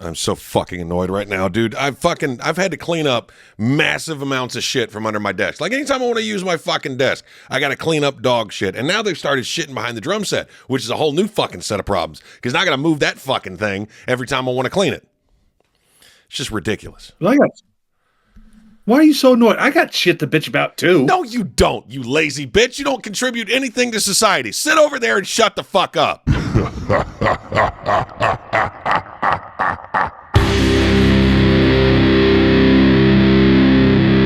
I'm so fucking annoyed right now, dude. I've had to clean up massive amounts of shit from under my desk. Like anytime I want to use my fucking desk, I got to clean up dog shit. And now they've started shitting behind the drum set, which is a whole new fucking set of problems. Because now I got to move that fucking thing every time I want to clean it. It's just ridiculous. Why are you so annoyed? I got shit to bitch about too. No, you don't, you lazy bitch. You don't contribute anything to society. Sit over there and shut the fuck up.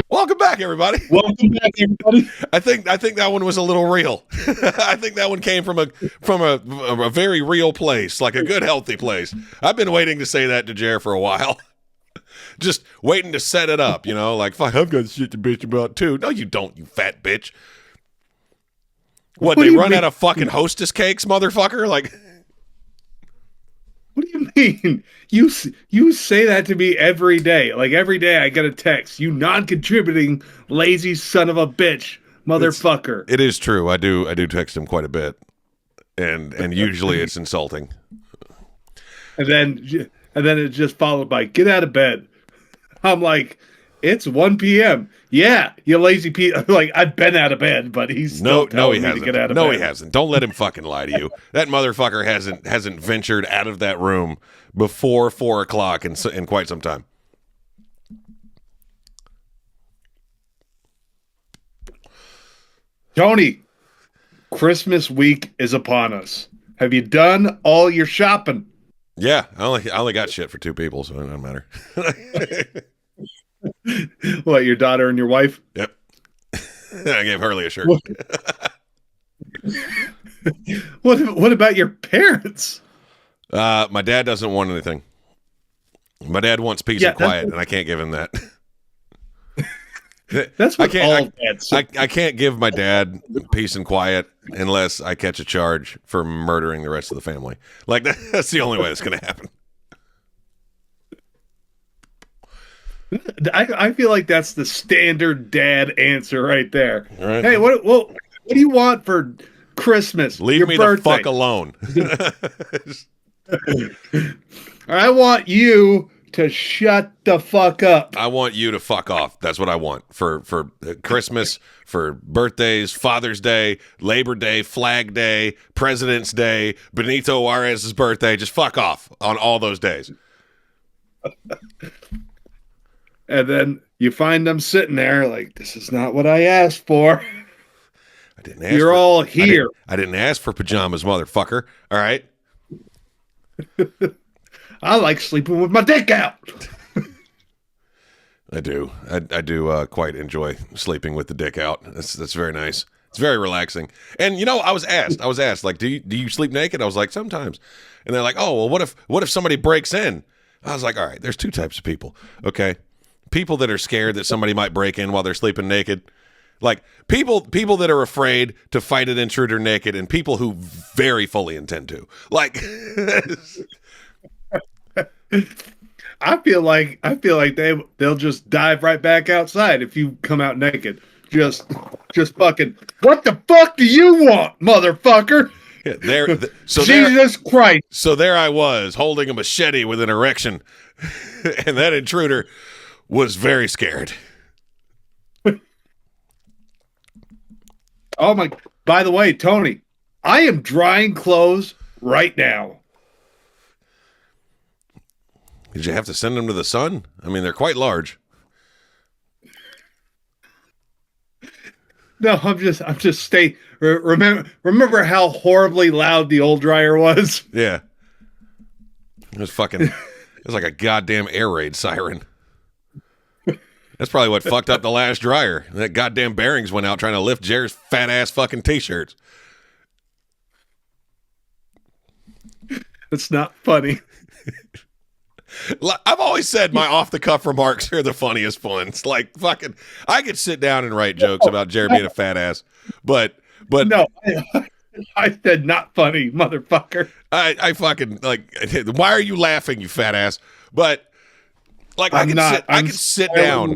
Welcome back, everybody. Welcome back, everybody. I think that one was a little real. I think that one came from a very real place, like a good, healthy place. I've been waiting to say that to Jer for a while. Just waiting to set it up, like, fuck, I've got shit to bitch about too. No, you don't, you fat bitch. What, they run out of fucking Hostess cakes, motherfucker? Like, what do you mean? You say that to me every day. Like every day I get a text. You non-contributing lazy son of a bitch, motherfucker. It is true. I do text him quite a bit, and usually it's insulting. And then it's just followed by get out of bed. I'm like, it's 1 p.m. Yeah, you lazy piece. Like, I've been out of bed, but he's still telling me to get out of bed. No, he hasn't. Don't let him fucking lie to you. That motherfucker hasn't ventured out of that room before 4 o'clock in quite some time. Tony, Christmas week is upon us. Have you done all your shopping? Yeah, I only got shit for 2 people, so it doesn't matter. What, your daughter and your wife? Yep. I gave Hurley a shirt. What about your parents? My dad doesn't want anything. My dad wants peace and quiet, and I can't give him that. That's what all dads say. I can't give my dad peace and quiet unless I catch a charge for murdering the rest of the family. Like, that's the only way it's going to happen. I feel like that's the standard dad answer right there. Right. Hey, what do you want for Christmas? Leave me the fuck alone. I want you to shut the fuck up. I want you to fuck off. That's what I want for Christmas, for birthdays, Father's Day, Labor Day, Flag Day, President's Day, Benito Juarez's birthday. Just fuck off on all those days. And then you find them sitting there like, this is not what I asked for. I didn't ask. You're all here. I didn't ask for pajamas, motherfucker. All right. I like sleeping with my dick out. I do. I do quite enjoy sleeping with the dick out. That's very nice. It's very relaxing. And I was asked, like, do you sleep naked? I was like, sometimes. And they're like, oh, well, what if somebody breaks in? I was like, all right, there's 2 types of people. Okay. People that are scared that somebody might break in while they're sleeping naked. Like people that are afraid to fight an intruder naked, and people who very fully intend to. Like I feel like they'll just dive right back outside if you come out naked. Just fucking, what the fuck do you want, motherfucker? Yeah, Jesus Christ. So there I was, holding a machete with an erection, and that intruder was very scared. Oh my, by the way, Tony, I am drying clothes right now. Did you have to send them to the sun? I mean, they're quite large. No, I'm just staying. Remember how horribly loud the old dryer was? Yeah. It was like a goddamn air raid siren. That's probably what fucked up the last dryer. That goddamn bearings went out trying to lift Jer's fat ass fucking t-shirts. It's not funny. I've always said my off-the-cuff remarks are the funniest ones. Like, fucking, I could sit down and write jokes about Jer being a fat ass, but no, I said not funny, motherfucker. I fucking, like, why are you laughing, you fat ass? But, like, I could sit down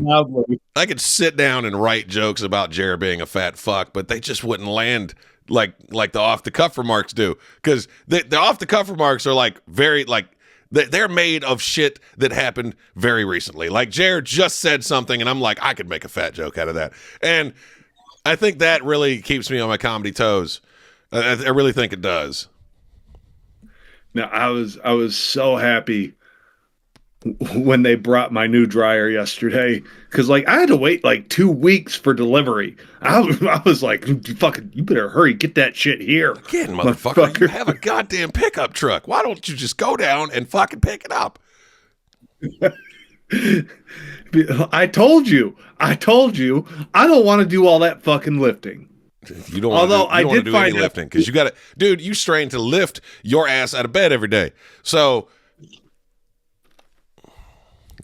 and write jokes about Jer being a fat fuck, but they just wouldn't land like the off-the-cuff remarks do, because the off-the-cuff remarks are, like, very, like, They're made of shit that happened very recently. Like Jared just said something, and I'm like, I could make a fat joke out of that. And I think that really keeps me on my comedy toes. I really think it does. No, I was so happy when they brought my new dryer yesterday, because like I had to wait like 2 weeks for delivery. I was like, fucking, you better hurry, get that shit here. Again, motherfucker, you have a goddamn pickup truck. Why don't you just go down and fucking pick it up? I told you, I don't want to do all that fucking lifting. You don't want to do any lifting because you got to, dude. You strain to lift your ass out of bed every day. So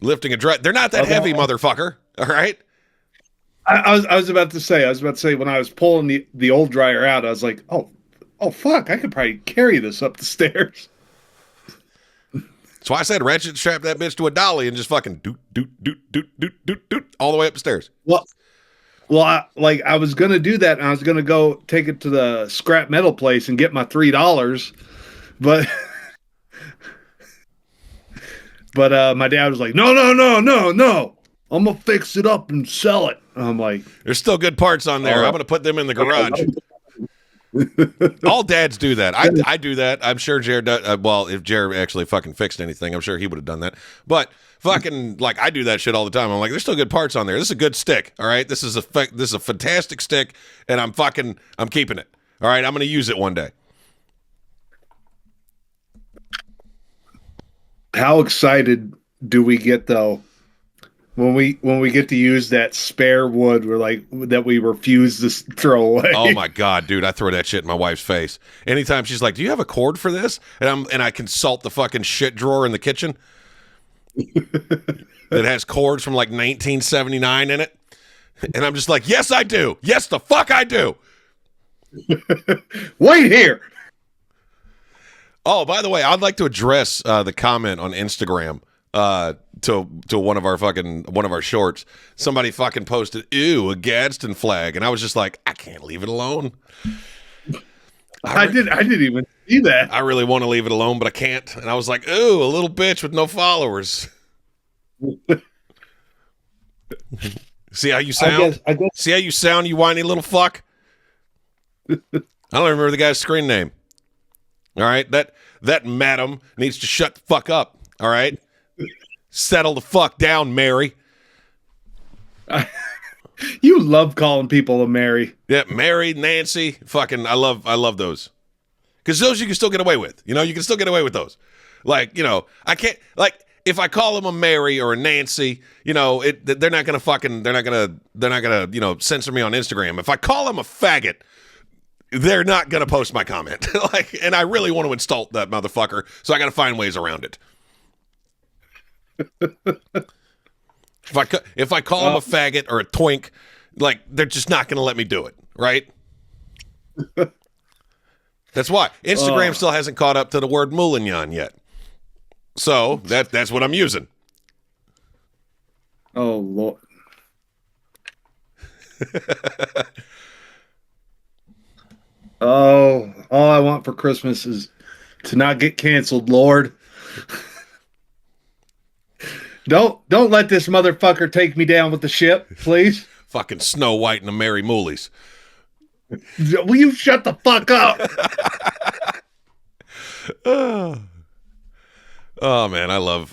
lifting a dryer, they're not that heavy, motherfucker. All right. I was about to say when I was pulling the old dryer out, I was like, oh fuck, I could probably carry this up the stairs. So I said ratchet strap that bitch to a dolly and just fucking doot all the way up the stairs. Well, I was gonna do that, and I was gonna go take it to the scrap metal place and get my $3, but my dad was like, no, I'm gonna fix it up and sell it. And I'm like, there's still good parts on there. I'm gonna put them in the garage. All dads do that. I do that. I'm sure Jared does. Well, if Jared actually fucking fixed anything, I'm sure he would have done that. But fucking, like, I do that shit all the time. I'm like, there's still good parts on there. This is a good stick. All right, this is a fantastic stick, and I'm keeping it. All right, I'm gonna use it one day. How excited do we get though when we get to use that spare wood that we refuse to throw away? Oh my god, dude, I throw that shit in my wife's face anytime she's like, do you have a cord for this? And I consult the fucking shit drawer in the kitchen that has cords from like 1979 in it, and I'm just like, yes I do, yes the fuck I do. Wait here. Oh, by the way, I'd like to address the comment on Instagram to one of our shorts. Somebody fucking posted, "Ew, a Gadsden flag," and I was just like, I can't leave it alone. I didn't even see that. I really want to leave it alone, but I can't. And I was like, "Ooh, a little bitch with no followers." See how you sound? I guess. See how you sound, you whiny little fuck? I don't remember the guy's screen name. All right, that madam needs to shut the fuck up. All right, settle the fuck down, Mary. You love calling people a Mary. Yeah, Mary, Nancy, fucking, I love those, because those you can still get away with. You know, you can still get away with those. Like, you know, I can't, like, if I call them a Mary or a Nancy, you know, they're not gonna you know, censor me on Instagram. If I call them a faggot, they're not going to post my comment. Like, and I really want to insult that motherfucker, so I got to find ways around it. If I call him a faggot or a twink, like, they're just not going to let me do it, right? That's why Instagram still hasn't caught up to the word moulignon yet. So that's what I'm using. Oh Lord. Oh, all I want for Christmas is to not get canceled, Lord. Don't let this motherfucker take me down with the ship, please. Fucking Snow White and the Merry Moolies. Will you shut the fuck up? Oh man, I love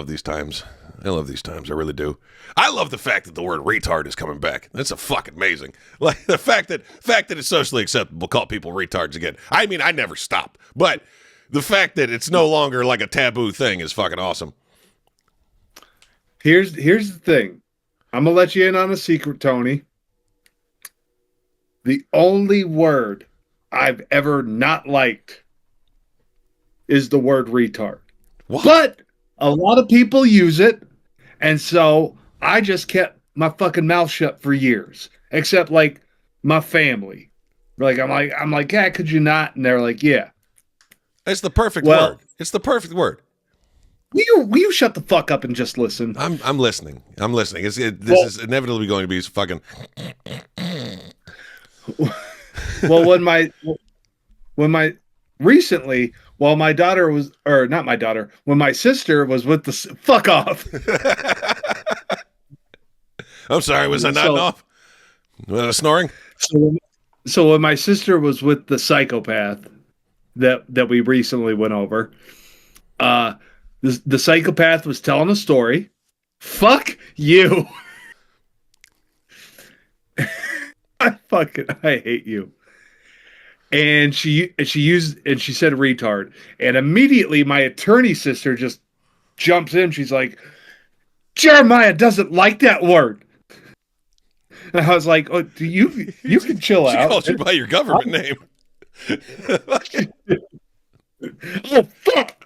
these times. I love these times. I really do. I love the fact that the word retard is coming back. That's a fucking amazing. Like the fact that it's socially acceptable to call people retards again. I mean, I never stop. But the fact that it's no longer like a taboo thing is fucking awesome. Here's the thing. I'm gonna let you in on a secret, Tony. The only word I've ever not liked is the word retard. What? But a lot of people use it, and so I just kept my fucking mouth shut for years. Except like my family. Like I'm like, yeah, could you not? And they're like, yeah. It's the perfect word. It's the perfect word. Will you shut the fuck up and just listen? I'm listening. This is inevitably going to be fucking. Well, recently while my daughter was, or not my daughter, when my sister was with the fuck off. I'm sorry, was I nodding off? Was I snoring? So when my sister was with the psychopath that we recently went over, the psychopath was telling a story. Fuck you. I hate you. And she said retard. And immediately my attorney sister just jumps in. She's like, Jeremiah doesn't like that word. And I was like, oh, you can chill out. She called you by your government name. Oh, fuck.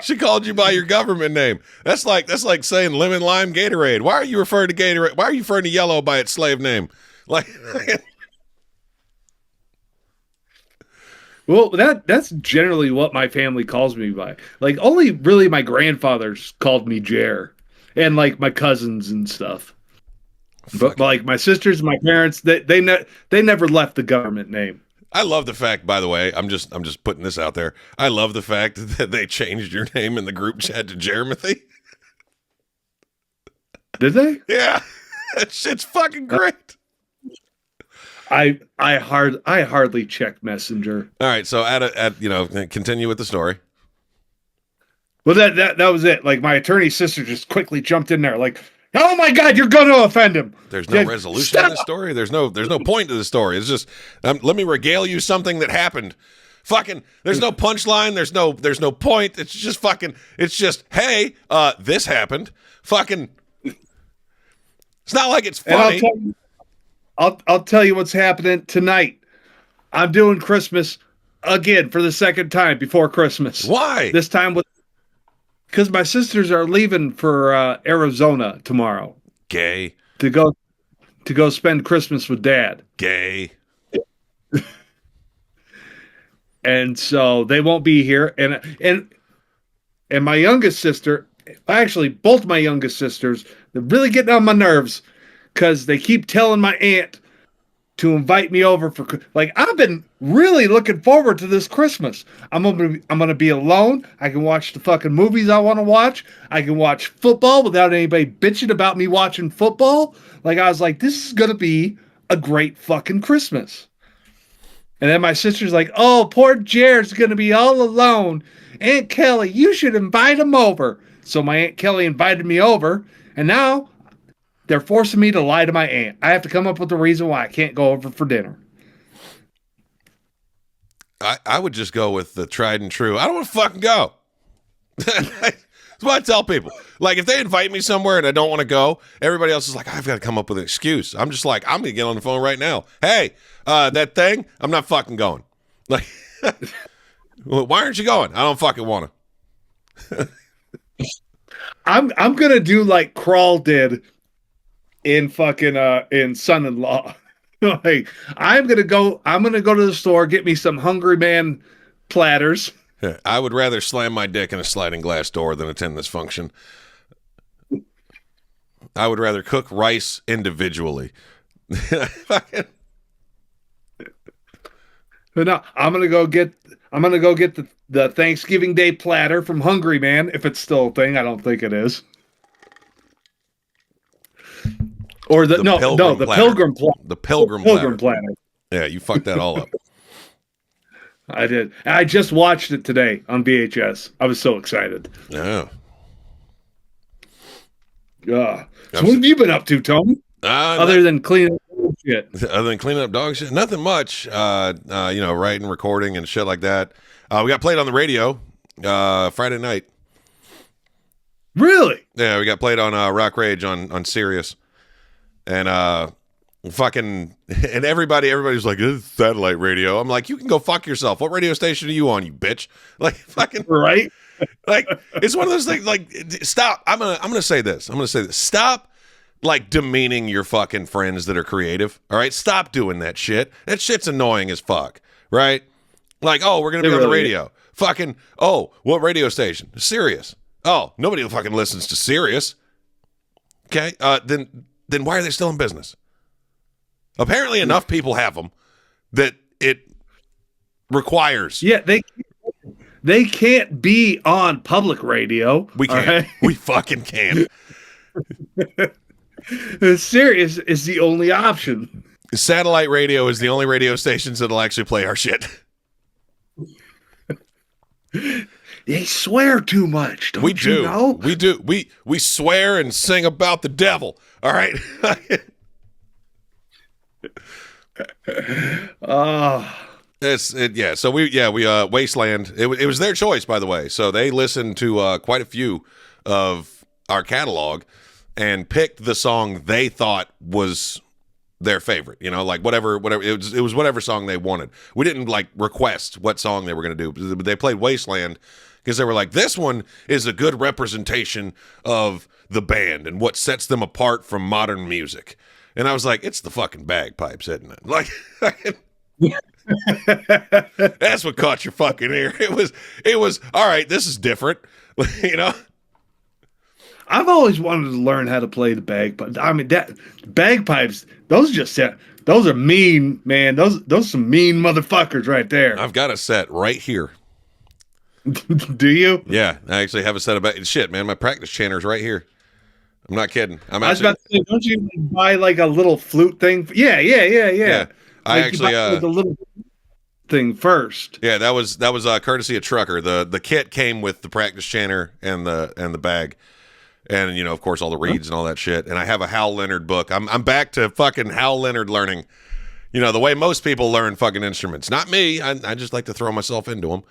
She called you by your government name. That's like saying lemon lime Gatorade. Why are you referring to Gatorade? Why are you referring to yellow by its slave name? Like, well, that's generally what my family calls me by. Like, only really my grandfathers called me Jer, and like my cousins and stuff. But like my sisters, my parents, they never left the government name. I love the fact, by the way, I'm just putting this out there. I love the fact that they changed your name in the group chat to Jeremy. Did they? Yeah. That shit's fucking great. I hardly check Messenger. All right, so continue with the story. Well, that was it. Like my attorney sister just quickly jumped in there, like, oh my God, you're going to offend him. There's no resolution in the story. There's no point to the story. It's just let me regale you something that happened. Fucking, there's no punchline. There's no point. It's just hey, this happened. Fucking, it's not like it's funny. I'll tell you what's happening tonight. I'm doing Christmas again for the second time before Christmas. Why? This time because my sisters are leaving for Arizona tomorrow. Gay. To go spend Christmas with Dad. Gay. And so they won't be here. And my youngest sister, actually both my youngest sisters, they're really getting on my nerves because they keep telling my aunt to invite me over for, like, I've been really looking forward to this Christmas. I'm gonna be alone. I can watch the fucking movies I want to watch. I can watch football without anybody bitching about me watching football. Like, I was like, this is gonna be a great fucking Christmas. And then my sister's like, oh, poor Jared's gonna be all alone. Aunt Kelly, you should invite him over. So my Aunt Kelly invited me over, and now they're forcing me to lie to my aunt. I have to come up with a reason why I can't go over for dinner. I would just go with the tried and true. I don't want to fucking go. That's what I tell people. Like, if they invite me somewhere and I don't want to go, everybody else is like, I've got to come up with an excuse. I'm just like, I'm going to get on the phone right now. Hey, that thing, I'm not fucking going. Like, well, why aren't you going? I don't fucking want to. I'm going to do like Crawl did in fucking in Son-in-Law. Like, I'm gonna go to the store, get me some Hungry Man platters. I would rather slam my dick in a sliding glass door than attend this function. I would rather cook rice individually. But no, I'm gonna go get the Thanksgiving Day platter from Hungry Man, if it's still a thing. I don't think it is. Or the Pilgrim platter. The Pilgrim platter. Yeah, you fucked that all up. I did. I just watched it today on VHS. I was so excited. Yeah. So what have you been up to, Tom? Other than cleaning up dog shit. Other than cleaning up dog shit? Nothing much. Writing, recording, and shit like that. We got played on the radio Friday night. Really? Yeah, we got played on Rock Rage on Sirius. And everybody's like, this is satellite radio. I'm like, you can go fuck yourself. What radio station are you on, you bitch? Like, fucking right. Like, it's one of those things. Like, stop. I'm gonna say this. Stop, like, demeaning your fucking friends that are creative. All right, stop doing that shit. That shit's annoying as fuck. Right? Like, oh, we're gonna be on the radio. Fucking, oh, what radio station? Sirius. Oh, nobody fucking listens to Sirius. Okay, then why are they still in business? Apparently enough people have them that requires. Yeah, they can't be on public radio. We can't. Right? We fucking can't. Sirius is the only option. Satellite radio is the only radio stations that'll actually play our shit. They swear too much. Don't we you do. know? We do. We swear and sing about the devil. All right. Yeah. So we Wasteland. It was their choice, by the way. So they listened to quite a few of our catalog and picked the song they thought was their favorite. You know, like whatever. It was whatever song they wanted. We didn't like request what song they were going to do. They played Wasteland because they were like, this one is a good representation of the band and what sets them apart from modern music. And I was like, it's the fucking bagpipes, isn't it? Like, that's what caught your fucking ear. It was all right. This is different, you know. I've always wanted to learn how to play the bagpipes. I mean, bagpipes. Those are mean, man. Those some mean motherfuckers right there. I've got a set right here. Do you? Yeah, I actually have a set of shit, man. My practice chanter's right here. I'm not kidding. I was about to say, don't you buy like a little flute thing? Yeah. I actually the little thing first. Yeah, that was courtesy of Trucker. The kit came with the practice chanter and the bag, and you know, of course, all the reeds and all that shit. And I have a Hal Leonard book. I'm back to fucking Hal Leonard learning. You know, the way most people learn fucking instruments. Not me. I just like to throw myself into them.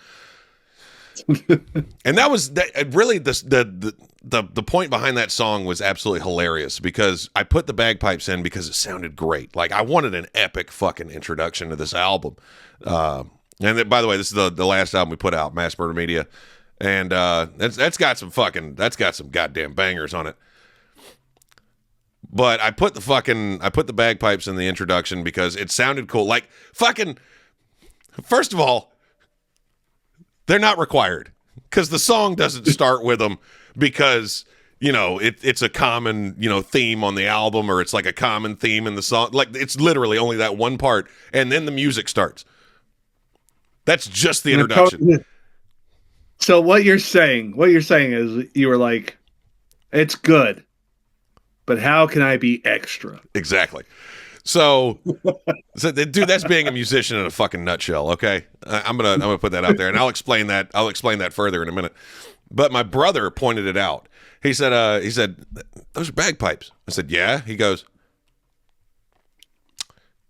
And that was really the point behind that song was absolutely hilarious because I put the bagpipes in because it sounded great. Like I wanted an epic fucking introduction to this album. And then, by the way, this is the last album we put out, Mass Murder Media, and that's got some goddamn bangers on it. But I put the bagpipes in the introduction because it sounded cool. Like fucking, first of all, they're not required because the song doesn't start with them because, you know, it's a common, you know, theme on the album or it's like a common theme in the song. Like it's literally only that one part and then the music starts. That's just the introduction. So what you're saying is you were like, it's good, but how can I be extra? Exactly. So dude, that's being a musician in a fucking nutshell. Okay, I'm gonna put that out there, and I'll explain that further in a minute. But my brother pointed it out. He said, those are bagpipes. I said, yeah. He goes,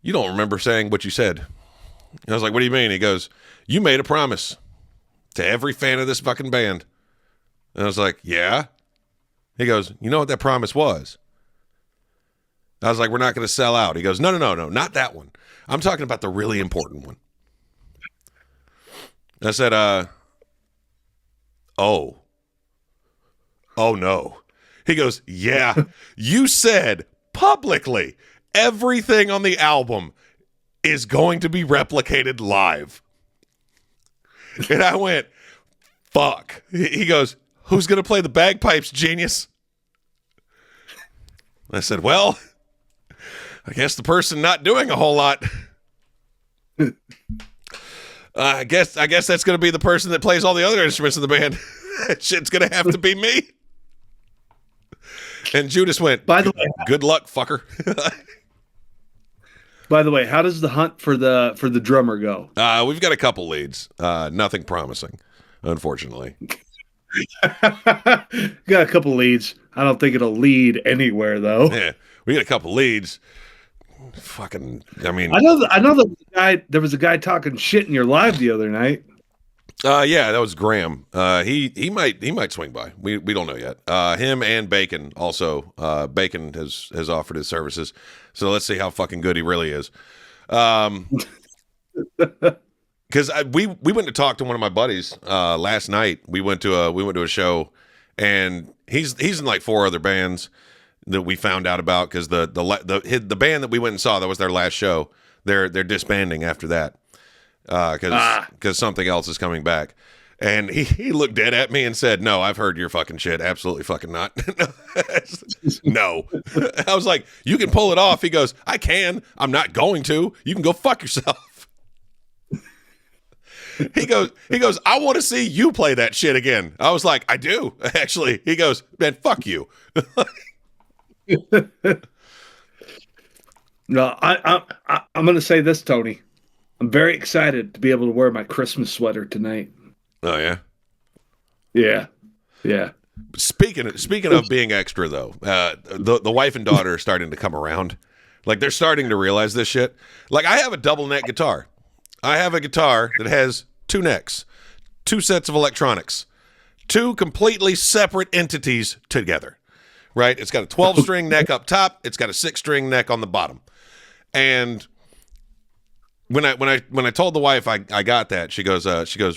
you don't remember saying what you said. And I was like, what do you mean? He goes, you made a promise to every fan of this fucking band. And I was like, yeah. He goes, you know what that promise was? I was like, we're not going to sell out. He goes, no, not that one. I'm talking about the really important one. I said, oh no. He goes, yeah, you said publicly everything on the album is going to be replicated live. And I went, fuck. He goes, who's going to play the bagpipes, genius? I said, well, I guess the person not doing a whole lot. I guess that's going to be the person that plays all the other instruments in the band. That shit's going to have to be me. And Judas went, by the way, good luck, fucker. By the way, how does the hunt for the drummer go? We've got a couple leads. Nothing promising, unfortunately. Got a couple leads. I don't think it'll lead anywhere, though. Yeah, we got a couple leads. Fucking, I mean, I know there was a guy talking shit in your live the other night. Yeah, that was Graham. He might swing by. We don't know yet. Him and Bacon also. Bacon has offered his services. So let's see how fucking good he really is. Because we went to talk to one of my buddies last night. We went to a show, and he's in like 4 other bands that we found out about because the band that we went and saw, that was their last show. They're disbanding after that because something else is coming back. And he looked dead at me and said, "No, I've heard your fucking shit. Absolutely fucking not." No. I was like, "You can pull it off." He goes, "I can. I'm not going to. You can go fuck yourself." he goes, I want to see you play that shit again. I was like, I do, actually. He goes, man, fuck you. No, I'm going to say this, Tony. I'm very excited to be able to wear my Christmas sweater tonight. Oh, yeah? Yeah. Yeah. Speaking of being extra, though, the wife and daughter are starting to come around. Like, they're starting to realize this shit. Like, I have a double neck guitar. I have a guitar that has two necks, two sets of electronics, two completely separate entities together, right? It's got a 12-string neck up top. It's got a 6-string neck on the bottom. And when I told the wife I got that, she goes,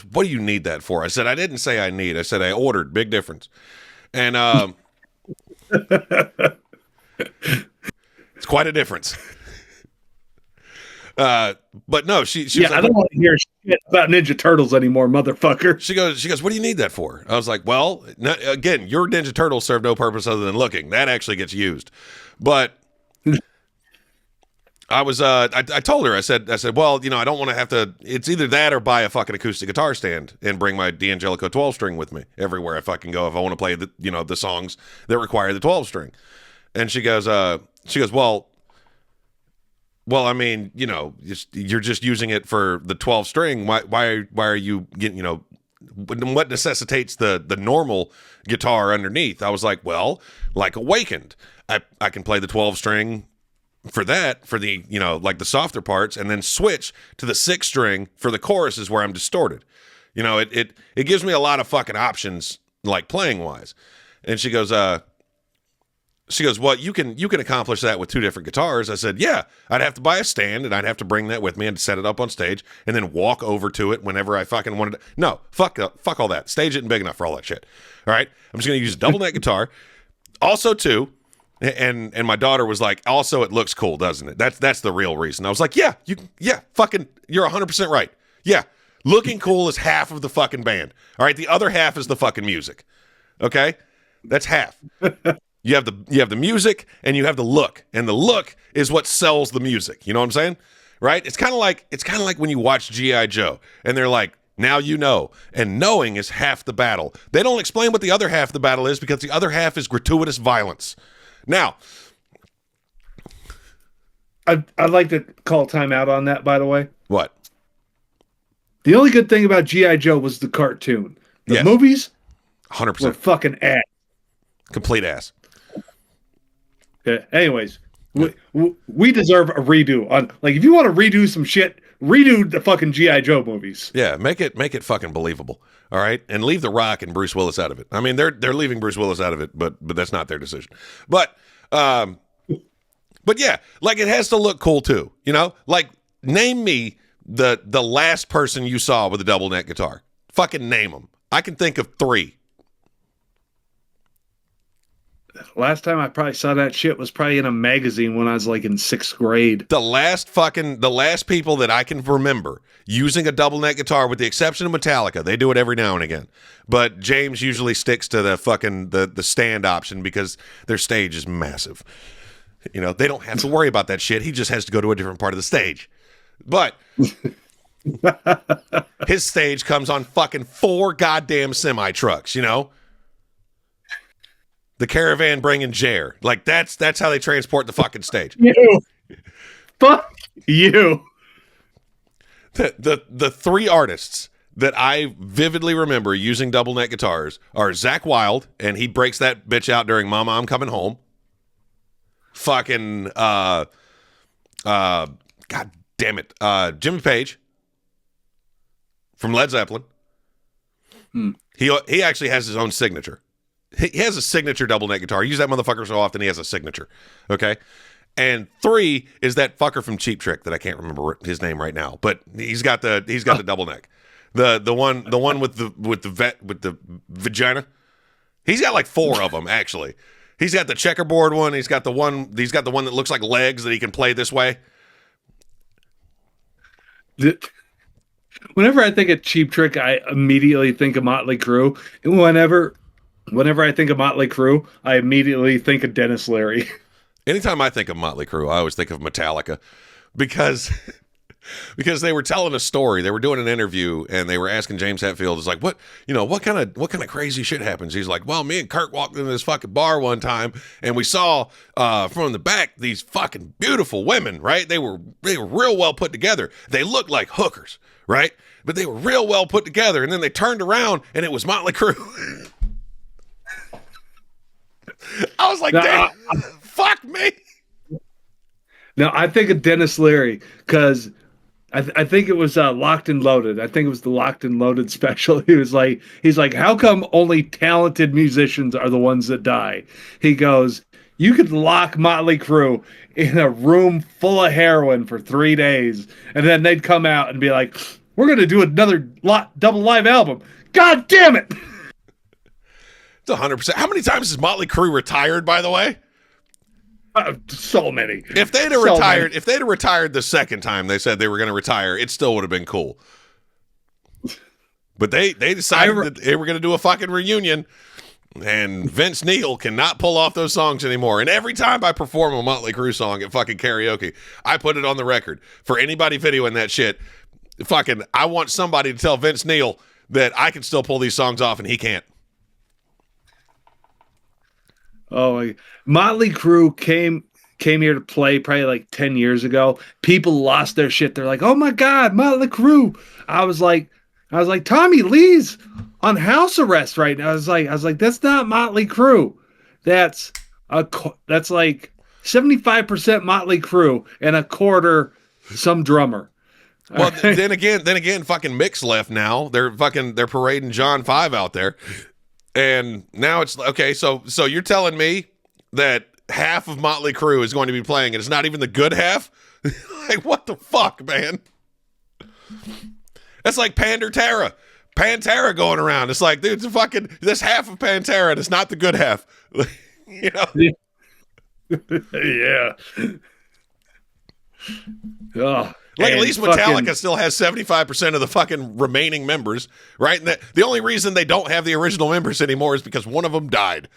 what do you need that for? I said, I didn't say I need. I said I ordered. Big difference. And it's quite a difference. But no, she was like, I don't want to hear shit about Ninja Turtles anymore, motherfucker. She goes, what do you need that for? I was like, well, again, your Ninja Turtles serve no purpose other than looking. That actually gets used. But I told her, I said, well, I don't want to have to, it's either that or buy a fucking acoustic guitar stand and bring my D'Angelico 12-string with me everywhere I fucking go if I want to play the songs that require the 12-string. And she goes, well, I mean, you're just using it for the 12-string. Why are you getting, what necessitates the normal guitar underneath? I was like, well, like Awakened, I can play the 12-string for that, for the, like the softer parts, and then switch to the 6-string for the choruses where I'm distorted. It gives me a lot of fucking options, like playing wise. And she goes, well, you can accomplish that with two different guitars. I said, yeah, I'd have to buy a stand and I'd have to bring that with me and set it up on stage and then walk over to it whenever I fucking wanted to. No, fuck all that. Stage isn't big enough for all that shit. All right. I'm just going to use a double neck guitar. Also, too, and my daughter was like, also, it looks cool, doesn't it? That's the real reason. I was like, yeah, fucking, you're 100% right. Yeah. Looking cool is half of the fucking band. All right. The other half is the fucking music. Okay. That's half. You have the music and you have the look, and the look is what sells the music. You know what I'm saying? Right? It's kind of like when you watch G.I. Joe and they're like, now you know, and knowing is half the battle. They don't explain what the other half of the battle is because the other half is gratuitous violence. Now, I'd like to call time out on that, by the way. What? The only good thing about G.I. Joe was the cartoon. The movies 100% were fucking ass. Complete ass. Yeah. Anyways, we deserve a redo on, like, if you want to redo some shit, redo the fucking G.I. Joe movies. Yeah, make it fucking believable. All right, and leave The Rock and Bruce Willis out of it. I mean, they're leaving Bruce Willis out of it, but that's not their decision. But yeah, like, it has to look cool too. Like, name me the last person you saw with a double neck guitar. Fucking name them. I can think of 3. Last time I probably saw that shit was probably in a magazine when I was like in 6th grade. The last people that I can remember using a double neck guitar, with the exception of Metallica, they do it every now and again. But James usually sticks to the fucking the stand option because their stage is massive. They don't have to worry about that shit. He just has to go to a different part of the stage. But his stage comes on fucking 4 goddamn semi trucks, The Caravan bringing Jer. Like, that's how they transport the fucking stage. You. Fuck you. The 3 artists that I vividly remember using double neck guitars are Zakk Wylde, and he breaks that bitch out during Mama, I'm Coming Home. Fucking God damn it. Jimmy Page from Led Zeppelin. He actually has his own signature. He has a signature double neck guitar. I use that motherfucker so often he has a signature. Okay? And 3 is that fucker from Cheap Trick that I can't remember his name right now, but he's got the double neck. The one with the vagina. He's got like 4 of them actually. He's got the checkerboard one, he's got the one that looks like legs that he can play this way. Whenever I think of Cheap Trick, I immediately think of Motley Crue. And whenever I think of Motley Crue, I immediately think of Dennis Leary. Anytime I think of Motley Crue, I always think of Metallica, because because they were telling a story. They were doing an interview, and they were asking James Hetfield, "It's like, what kind of crazy shit happens?" He's like, "Well, me and Kirk walked into this fucking bar one time, and we saw from the back these fucking beautiful women. Right? They were real well put together. They looked like hookers, right? But they were real well put together. And then they turned around, and it was Motley Crue." I was like, "Damn, fuck me." Now I think of Dennis Leary because I think it was Locked and Loaded. I think it was the Locked and Loaded special. He's like, how come only talented musicians are the ones that die? He goes, you could lock Motley Crue in a room full of heroin for 3 days, and then they'd come out and be like, we're going to do another double live album. God damn it! It's 100%. How many times has Motley Crue retired, by the way? So many. If they'd have retired the second time they said they were going to retire, it still would have been cool. But they decided that they were going to do a fucking reunion, and Vince Neil cannot pull off those songs anymore. And every time I perform a Motley Crue song at fucking karaoke, I put it on the record. For anybody videoing that shit, fucking, I want somebody to tell Vince Neil that I can still pull these songs off and he can't. Oh, Motley Crue came here to play probably like 10 years ago. People lost their shit. They're like, "Oh my God, Motley Crue!" I was like, Tommy Lee's on house arrest right now. I was like, that's not Motley Crue. That's like 75% Motley Crue and a quarter some drummer. Well, then again, fucking Mick's left now. They're parading John 5 out there. And now it's okay. So you're telling me that half of Motley Crue is going to be playing, and it's not even the good half? Like, what the fuck, man? That's like Pantera going around. It's like, dude, this half of Pantera, and it's not the good half. You know? Yeah. Oh. Like, at least Metallica still has 75% of the fucking remaining members, right? And the only reason they don't have the original members anymore is because one of them died.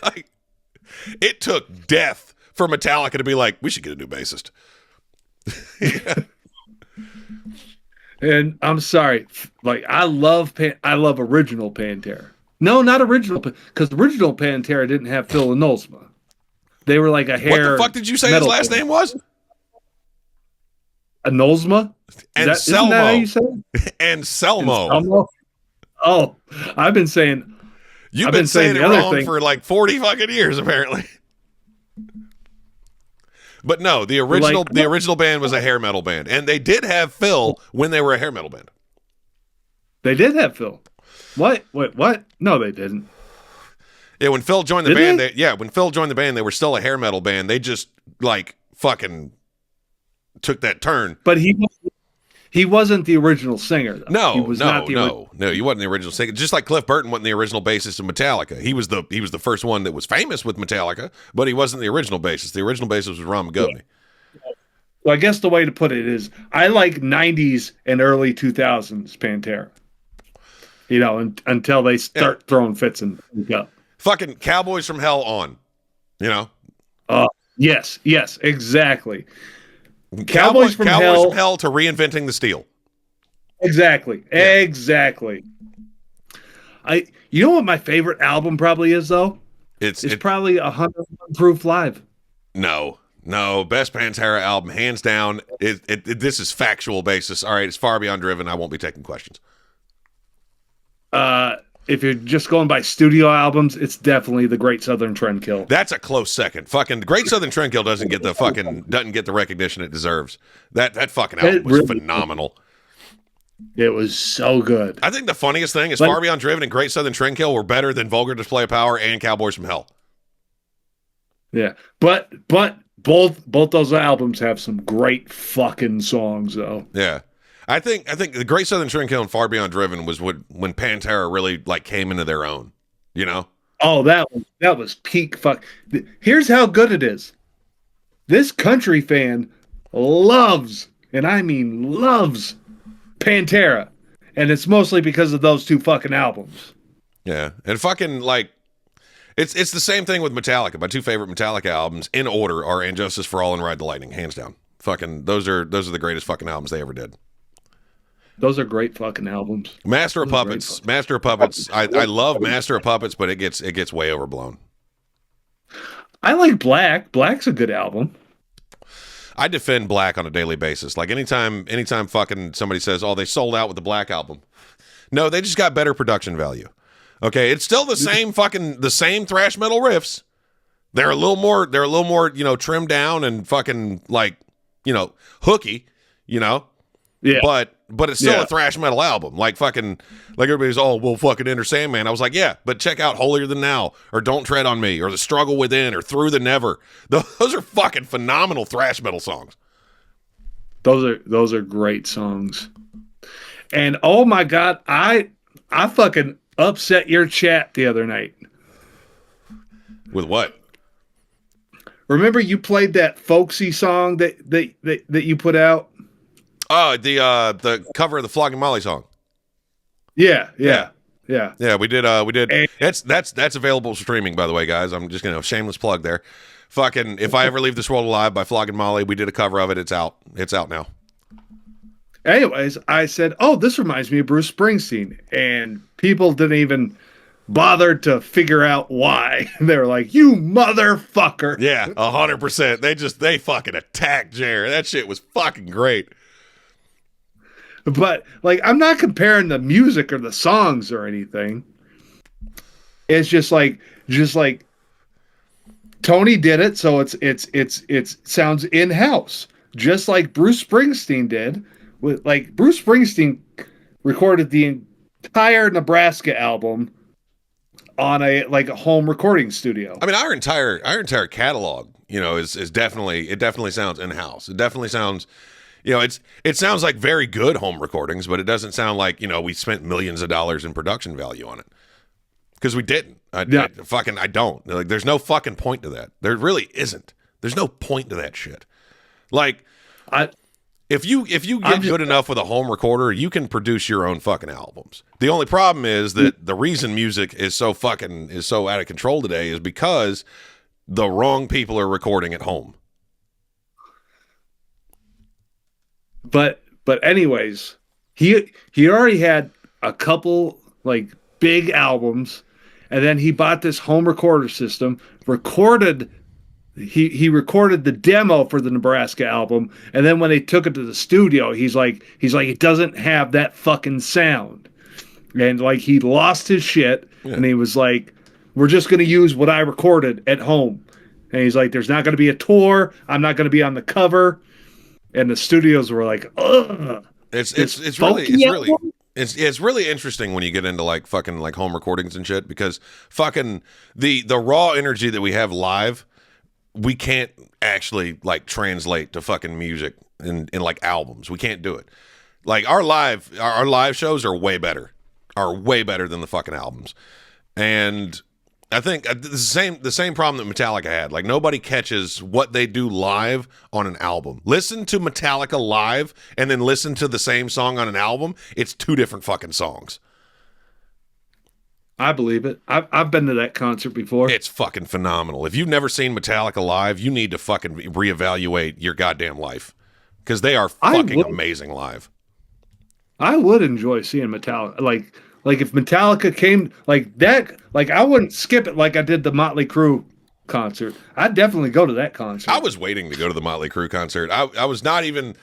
Like, it took death for Metallica to be like, we should get a new bassist. Yeah. And I'm sorry, like, I love original Pantera. No, not original, because original Pantera didn't have Phil Anolsma. They were like a hair. What the fuck did you say his last name was? Anolsma? And Isn't that how you say it? And Selmo. Oh, I've been saying. You've been saying it wrong for like 40 fucking years, apparently. But no, the original band was a hair metal band, and they did have Phil when they were a hair metal band. They did have Phil. What? No, they didn't. Yeah, when Phil joined the band, when Phil joined the band, they were still a hair metal band. They just like fucking took that turn. But he wasn't the original singer, though. No, he wasn't the original singer. Just like Cliff Burton wasn't the original bassist of Metallica. He was the first one that was famous with Metallica, but he wasn't the original bassist. The original bassist was Ron McGovney. Yeah. Well, I guess the way to put it is, I like 90s and early 2000s Pantera. You know, until they start throwing fits and up. Fucking Cowboys from Hell on, you know? Yes, exactly. Cowboys from Hell to Reinventing the Steel. Exactly. Yeah. Exactly. You know what my favorite album probably is, though? It's probably 100 Proof Live. No, best Pantera album, hands down. This is factual basis. All right, it's Far Beyond Driven. I won't be taking questions. If you're just going by studio albums, it's definitely The Great Southern Trendkill. That's a close second. Fucking The Great Southern Trendkill doesn't get the recognition it deserves. That fucking album was phenomenal. It was so good. I think the funniest thing is Far Beyond Driven and Great Southern Trendkill were better than Vulgar Display of Power and Cowboys from Hell. Yeah, but both those albums have some great fucking songs, though. Yeah. I think the Great Southern Trendkill and Far Beyond Driven was when Pantera really like came into their own, you know? Oh, that was peak fuck. Here's how good it is. This country fan loves, and I mean loves, Pantera, and it's mostly because of those two fucking albums. Yeah, and fucking like, it's the same thing with Metallica. My two favorite Metallica albums in order are "And Justice for All" and "Ride the Lightning," hands down. Fucking those are the greatest fucking albums they ever did. Those are great fucking albums. Master of Puppets. Master of Puppets. I love Master of Puppets, but it gets way overblown. I like Black. Black's a good album. I defend Black on a daily basis. Like anytime fucking somebody says, "Oh, they sold out with the Black album," no, they just got better production value. Okay, it's still the same thrash metal riffs. They're a little more, trimmed down and fucking like, hooky, Yeah. But it's still a thrash metal album. Like fucking, like everybody's, oh, well, fucking Enter Sandman. I was like, yeah, but check out Holier Than Now or Don't Tread on Me or The Struggle Within or Through the Never. Those are fucking phenomenal thrash metal songs. Those are great songs. And oh my God, I fucking upset your chat the other night. With what? Remember you played that folksy song that you put out? Oh, the cover of the Flogging Molly song. Yeah. We did. And that's available streaming, by the way, guys. I'm just gonna shameless plug there. Fucking If I Ever Leave This World Alive by Flogging Molly. We did a cover of it. It's out. It's out now. Anyways, I said, "Oh, this reminds me of Bruce Springsteen," and people didn't even bother to figure out why. They were like, "You motherfucker!" Yeah, 100%. They fucking attacked Jer. That shit was fucking great. But like, I'm not comparing the music or the songs or anything. It's just like Tony did it, so it sounds in house, just like Bruce Springsteen did. With like Bruce Springsteen recorded the entire Nebraska album on a home recording studio. I mean, our entire catalog, is definitely sounds in house. It definitely sounds. It sounds like very good home recordings, but it doesn't sound like, we spent millions of dollars in production value on it. Because we didn't. I don't. Like, there's no fucking point to that. There really isn't. There's no point to that shit. Like, if you get good enough with a home recorder, you can produce your own fucking albums. The only problem is that the reason music is so out of control today is because the wrong people are recording at home. But anyways, he already had a couple like big albums, and then he bought this home recorder system, recorded the demo for the Nebraska album, and then when they took it to the studio, he's like it doesn't have that fucking sound. And like he lost his shit, and he was like, we're just going to use what I recorded at home. And he's like, there's not going to be a tour, I'm not going to be on the cover. And the studios were like, ugh. It's really interesting when you get into like fucking like home recordings and shit, because fucking the raw energy that we have live, we can't actually like translate to fucking music in like albums. We can't do it. Like our live shows are way better than the fucking albums. And I think the same problem that Metallica had. Like, nobody catches what they do live on an album. Listen to Metallica live and then listen to the same song on an album. It's two different fucking songs. I believe it. I've been to that concert before. It's fucking phenomenal. If you've never seen Metallica live, you need to fucking reevaluate your goddamn life, because they are fucking amazing live. I would enjoy seeing Metallica. Like if Metallica came like that, like I wouldn't skip it like I did the Motley Crue concert. I'd definitely go to that concert. I was waiting to go to the Motley Crue concert. I was not even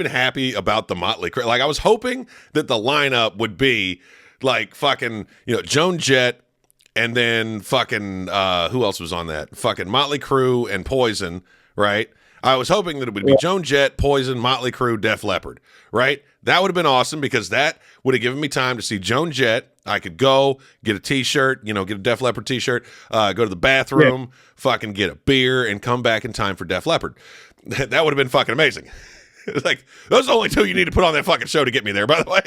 happy about the Motley Crue. Like, I was hoping that the lineup would be like fucking, Joan Jett, and then fucking who else was on that? Fucking Motley Crue and Poison, right? I was hoping that it would be Joan Jett, Poison, Motley Crue, Def Leppard, right? That would have been awesome, because that would have given me time to see Joan Jett. I could go get a T-shirt, get a Def Leppard T-shirt, go to the bathroom, fucking get a beer, and come back in time for Def Leppard. That would have been fucking amazing. Like, those are the only two you need to put on that fucking show to get me there, by the way.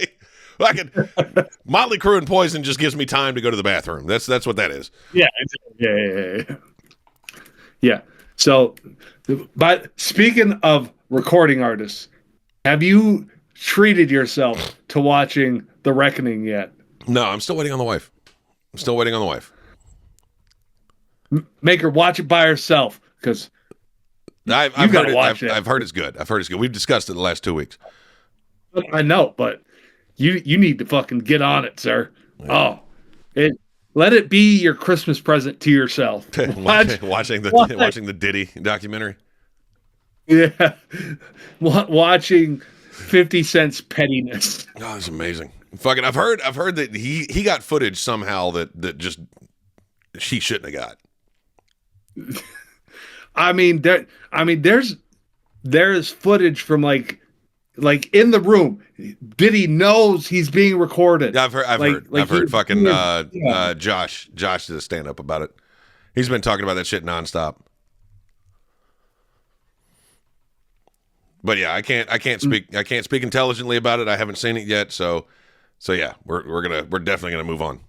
Motley Crue and Poison just gives me time to go to the bathroom. That's what that is. Yeah. So, but speaking of recording artists, have you treated yourself to watching The Reckoning yet? No, I'm still waiting on the wife. Make her watch it by herself, because I've got heard to it. watch it. I've heard it's good. I've heard it's good. We've discussed it the last 2 weeks. I know, but you need to fucking get on it, sir. Yeah. Let it be your Christmas present to yourself. watching the Diddy documentary. Yeah, watching 50 Cent's pettiness. Oh, it's amazing. Fucking, I've heard that he got footage somehow that just she shouldn't have got. There's footage from like in the room. Diddy knows he's being recorded. Yeah, I've heard. Fucking Josh did a stand up about it. He's been talking about that shit nonstop. But yeah, I can't speak intelligently about it. I haven't seen it yet, so yeah, we're definitely gonna move on.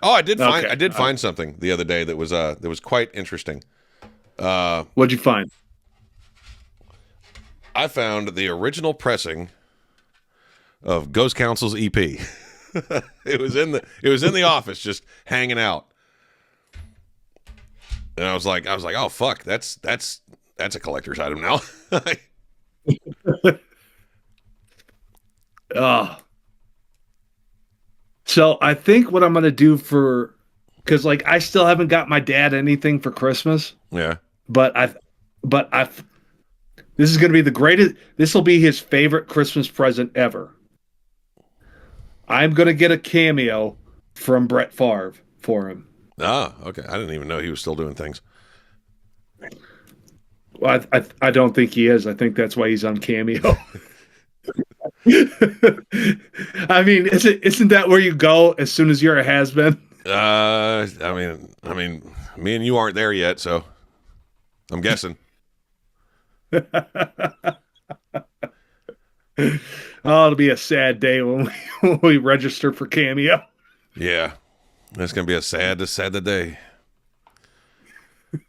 Oh, I did find something the other day that was quite interesting. What'd you find? I found the original pressing of Ghost Council's EP. It was in the office, just hanging out, and I was like, oh fuck, that's a collector's item now. So I think what I'm gonna do because like I still haven't got my dad anything for Christmas. Yeah. But this is gonna be the greatest. This will be his favorite Christmas present ever. I'm gonna get a cameo from Brett Favre for him. Ah, okay. I didn't even know he was still doing things. Well, I don't think he is. I think that's why he's on Cameo. I mean, isn't that where you go as soon as you're a has-been? I mean, me and you aren't there yet, so I'm guessing. Oh, it'll be a sad day when we register for Cameo. Yeah, that's gonna be a sad day.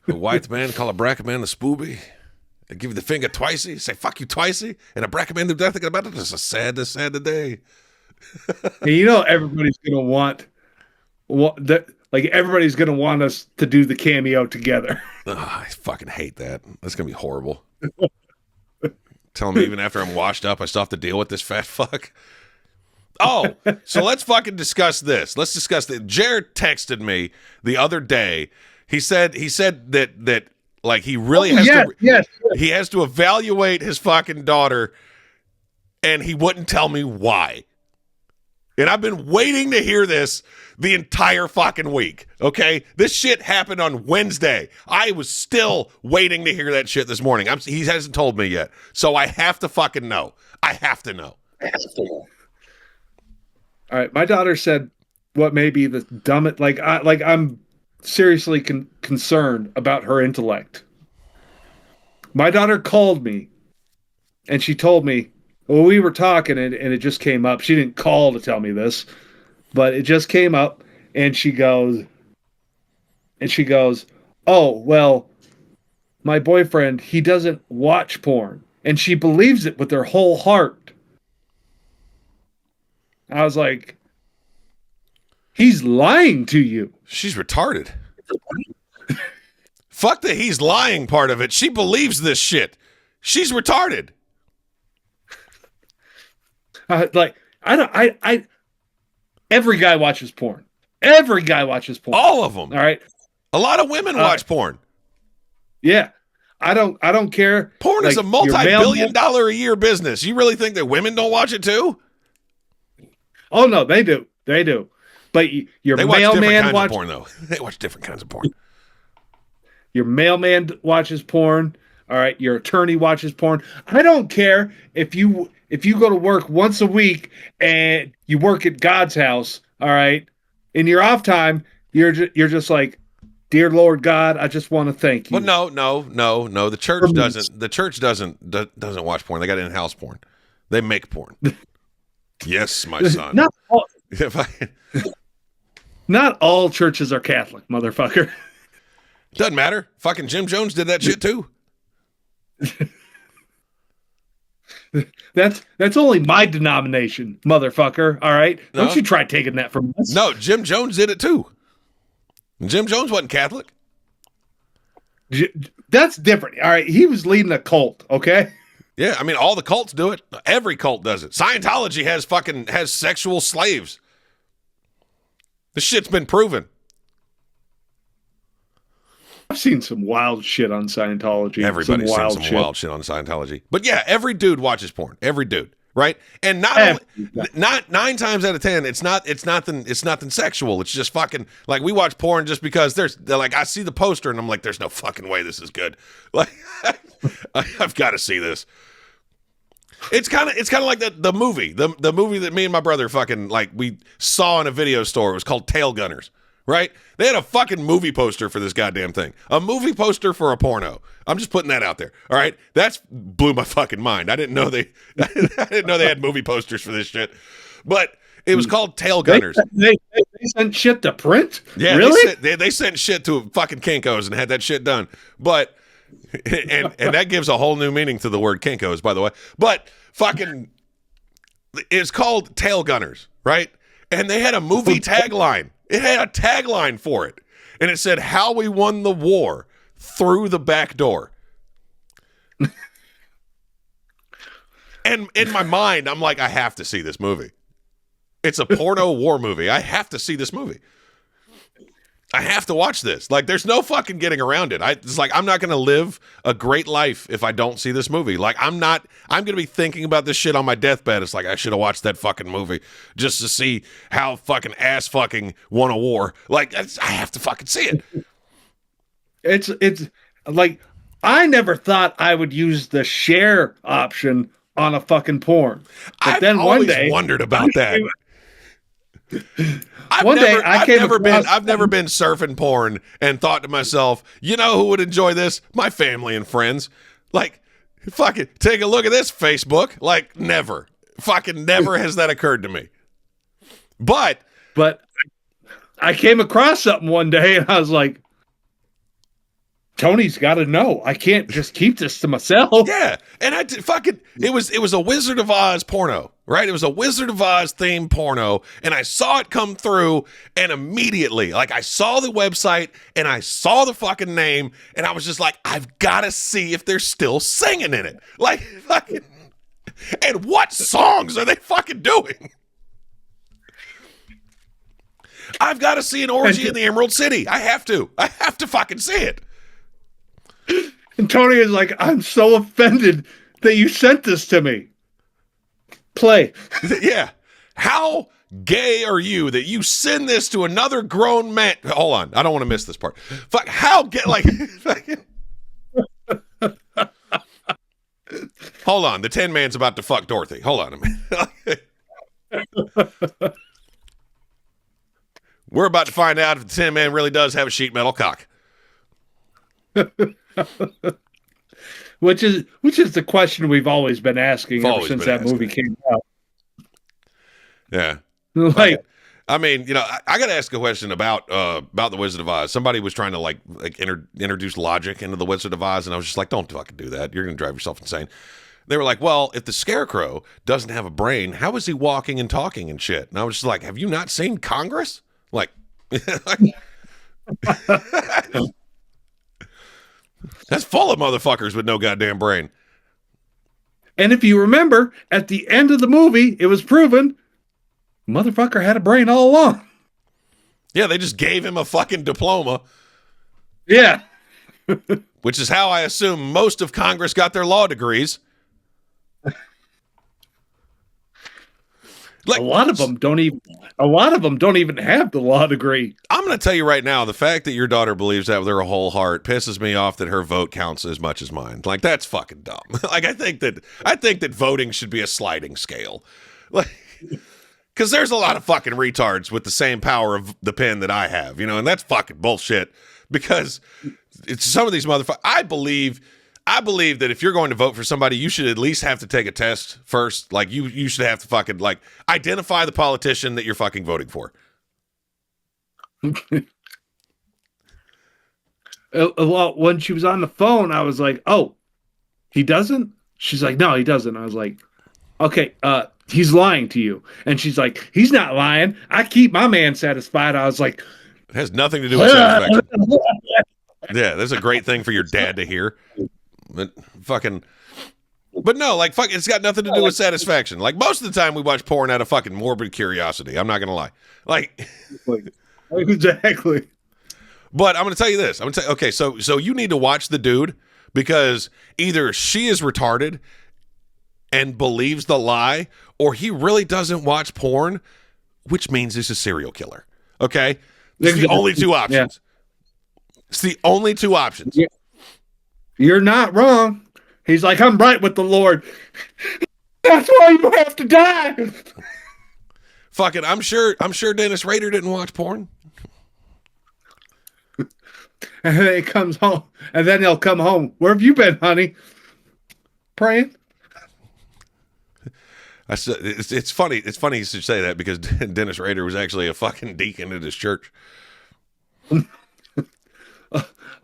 A white man call a black man a spoobie. They give you the finger twicey, say fuck you twicey, and a black man do nothing about it. It's a sad day. And you know everybody's gonna want everybody's gonna want us to do the Cameo together. Oh, I fucking hate that. That's gonna be horrible. Tell me even after I'm washed up, I still have to deal with this fat fuck. Oh, so let's fucking discuss this. Let's discuss that. Jared texted me the other day. He said that like he really he has to evaluate his fucking daughter, and he wouldn't tell me why. And I've been waiting to hear this the entire fucking week. Okay, this shit happened on Wednesday. I was still waiting to hear that shit this morning. He hasn't told me yet, so I have to fucking know. I have to know. All right, my daughter said what may be the dumbest. I'm seriously concerned about her intellect. My daughter called me, and she told me, well, we were talking, and it just came up. She didn't call to tell me this, but it just came up, and she goes, oh, well, my boyfriend, he doesn't watch porn. And she believes it with her whole heart. I was like, he's lying to you. She's retarded. Fuck the he's lying part of it. She believes this shit. She's retarded. Every guy watches porn. Every guy watches porn. All of them. All right. A lot of women watch porn. Yeah. I don't care. Porn is a multi-billion-dollar a year business. You really think that women don't watch it too? Oh no, they do. They do. But your mailman watches porn though. They watch different kinds of porn. Your mailman watches porn. All right, your attorney watches porn. I don't care if you go to work once a week and you work at God's house. All right, in your off time, you're just like, dear Lord God, I just want to thank you. Well, no. The church doesn't. The church doesn't watch porn. They got in-house porn. They make porn. Yes, my son. Not all churches are Catholic, motherfucker. Doesn't matter. Fucking Jim Jones did that shit too. That's only my denomination, motherfucker. All right, no. Don't you try taking that from us. No, Jim Jones did it too. Jim Jones wasn't Catholic. that's different. All right, he was leading a cult. Okay. Yeah, I mean, all the cults do it. Every cult does it. Scientology has sexual slaves. This shit's been proven. I've seen some wild shit on Scientology. Everybody's seen some wild shit on Scientology. But yeah, every dude watches porn. Every dude, right? And not 9 times out of 10, it's nothing sexual. It's just fucking like we watch porn just because they're like I see the poster and I'm like, there's no fucking way this is good. Like I've got to see this. It's kind of like the movie that me and my brother fucking like we saw in a video store. It was called Tail Gunners, right? They had a fucking movie poster for this goddamn thing. A movie poster for a porno. I'm just putting that out there. All right, that's blew my fucking mind. I didn't know they had movie posters for this shit, but it was called Tail Gunners. They sent shit to print. Yeah, really? They sent shit to fucking Kinko's and had that shit done, but. And that gives a whole new meaning to the word Kinko's, by the way. But fucking, it's called Tail Gunners, right? And they had a movie tagline. It had a tagline for it, and it said, "How we won the war through the back door." And in my mind, I'm like, I have to see this movie. It's a porno war movie. I have to see this movie. I have to watch this. Like, there's no fucking getting around it. It's like, I'm not going to live a great life if I don't see this movie. Like, I'm going to be thinking about this shit on my deathbed. It's like, I should have watched that fucking movie just to see how fucking ass fucking won a war. Like, I have to fucking see it. It's like, I never thought I would use the share option on a fucking porn. But then one day, wondered about that. I've never been surfing porn and thought to myself, you know who would enjoy this? My family and friends. Like, fucking take a look at this, Facebook. Like, never. Fucking never has that occurred to me. But I came across something one day and I was like, Tony's got to know. I can't just keep this to myself. Yeah, and it was a Wizard of Oz porno, right? It was a Wizard of Oz themed porno, and I saw it come through, and immediately, like, I saw the website, and I saw the fucking name, and I was just like, I've got to see if they're still singing in it. Like, fucking, and what songs are they fucking doing? I've got to see an orgy in the Emerald City. I have to fucking see it. And Tony is like, I'm so offended that you sent this to me. Play. Yeah. How gay are you that you send this to another grown man? Hold on. I don't want to miss this part. Fuck. How gay? Like, hold on. The Tin Man's about to fuck Dorothy. Hold on a minute. We're about to find out if the Tin Man really does have a sheet metal cock. Which is the question we've always been asking ever since that movie came out. Yeah. Like, I mean, you know, I got to ask a question about the Wizard of Oz. Somebody was trying to like introduce logic into the Wizard of Oz, and I was just like, don't fucking do that. You're going to drive yourself insane. They were like, well, if the Scarecrow doesn't have a brain, how is he walking and talking and shit? And I was just like, have you not seen Congress? Like, that's full of motherfuckers with no goddamn brain. And if you remember, at the end of the movie, it was proven motherfucker had a brain all along. Yeah, they just gave him a fucking diploma. Yeah. Which is how I assume most of Congress got their law degrees. Like, a lot of them don't even have the law degree. I'm going to tell you right now, the fact that your daughter believes that with her whole heart pisses me off that her vote counts as much as mine. Like, that's fucking dumb. Like, I think that voting should be a sliding scale. Like, because there's a lot of fucking retards with the same power of the pen that I have, you know, and that's fucking bullshit. Because it's some of these motherfuckers. I believe that if you're going to vote for somebody, you should at least have to take a test first. Like, you should have to fucking, like, identify the politician that you're fucking voting for. Well, when she was on the phone, I was like, oh, he doesn't? She's like, no, he doesn't. I was like, okay, he's lying to you. And she's like, he's not lying. I keep my man satisfied. I was like, it has nothing to do with satisfaction. Yeah, that's a great thing for your dad to hear. But but no, like fuck, it's got nothing to do with satisfaction. Like most of the time, we watch porn out of fucking morbid curiosity. I'm not gonna lie. Like, exactly. but I'm gonna tell you this. I'm gonna tell. Okay, so you need to watch the dude because either she is retarded and believes the lie, or he really doesn't watch porn, which means he's a serial killer. Okay, it's the only two options. Yeah. It's the only two options. Yeah. You're not wrong. He's like, I'm right with the Lord. That's why you have to die. Fucking, I'm sure Dennis Rader didn't watch porn. And then he comes home, and then he'll come home. Where have you been, honey? Praying. It's funny. It's funny you should say that because Dennis Rader was actually a fucking deacon at his church.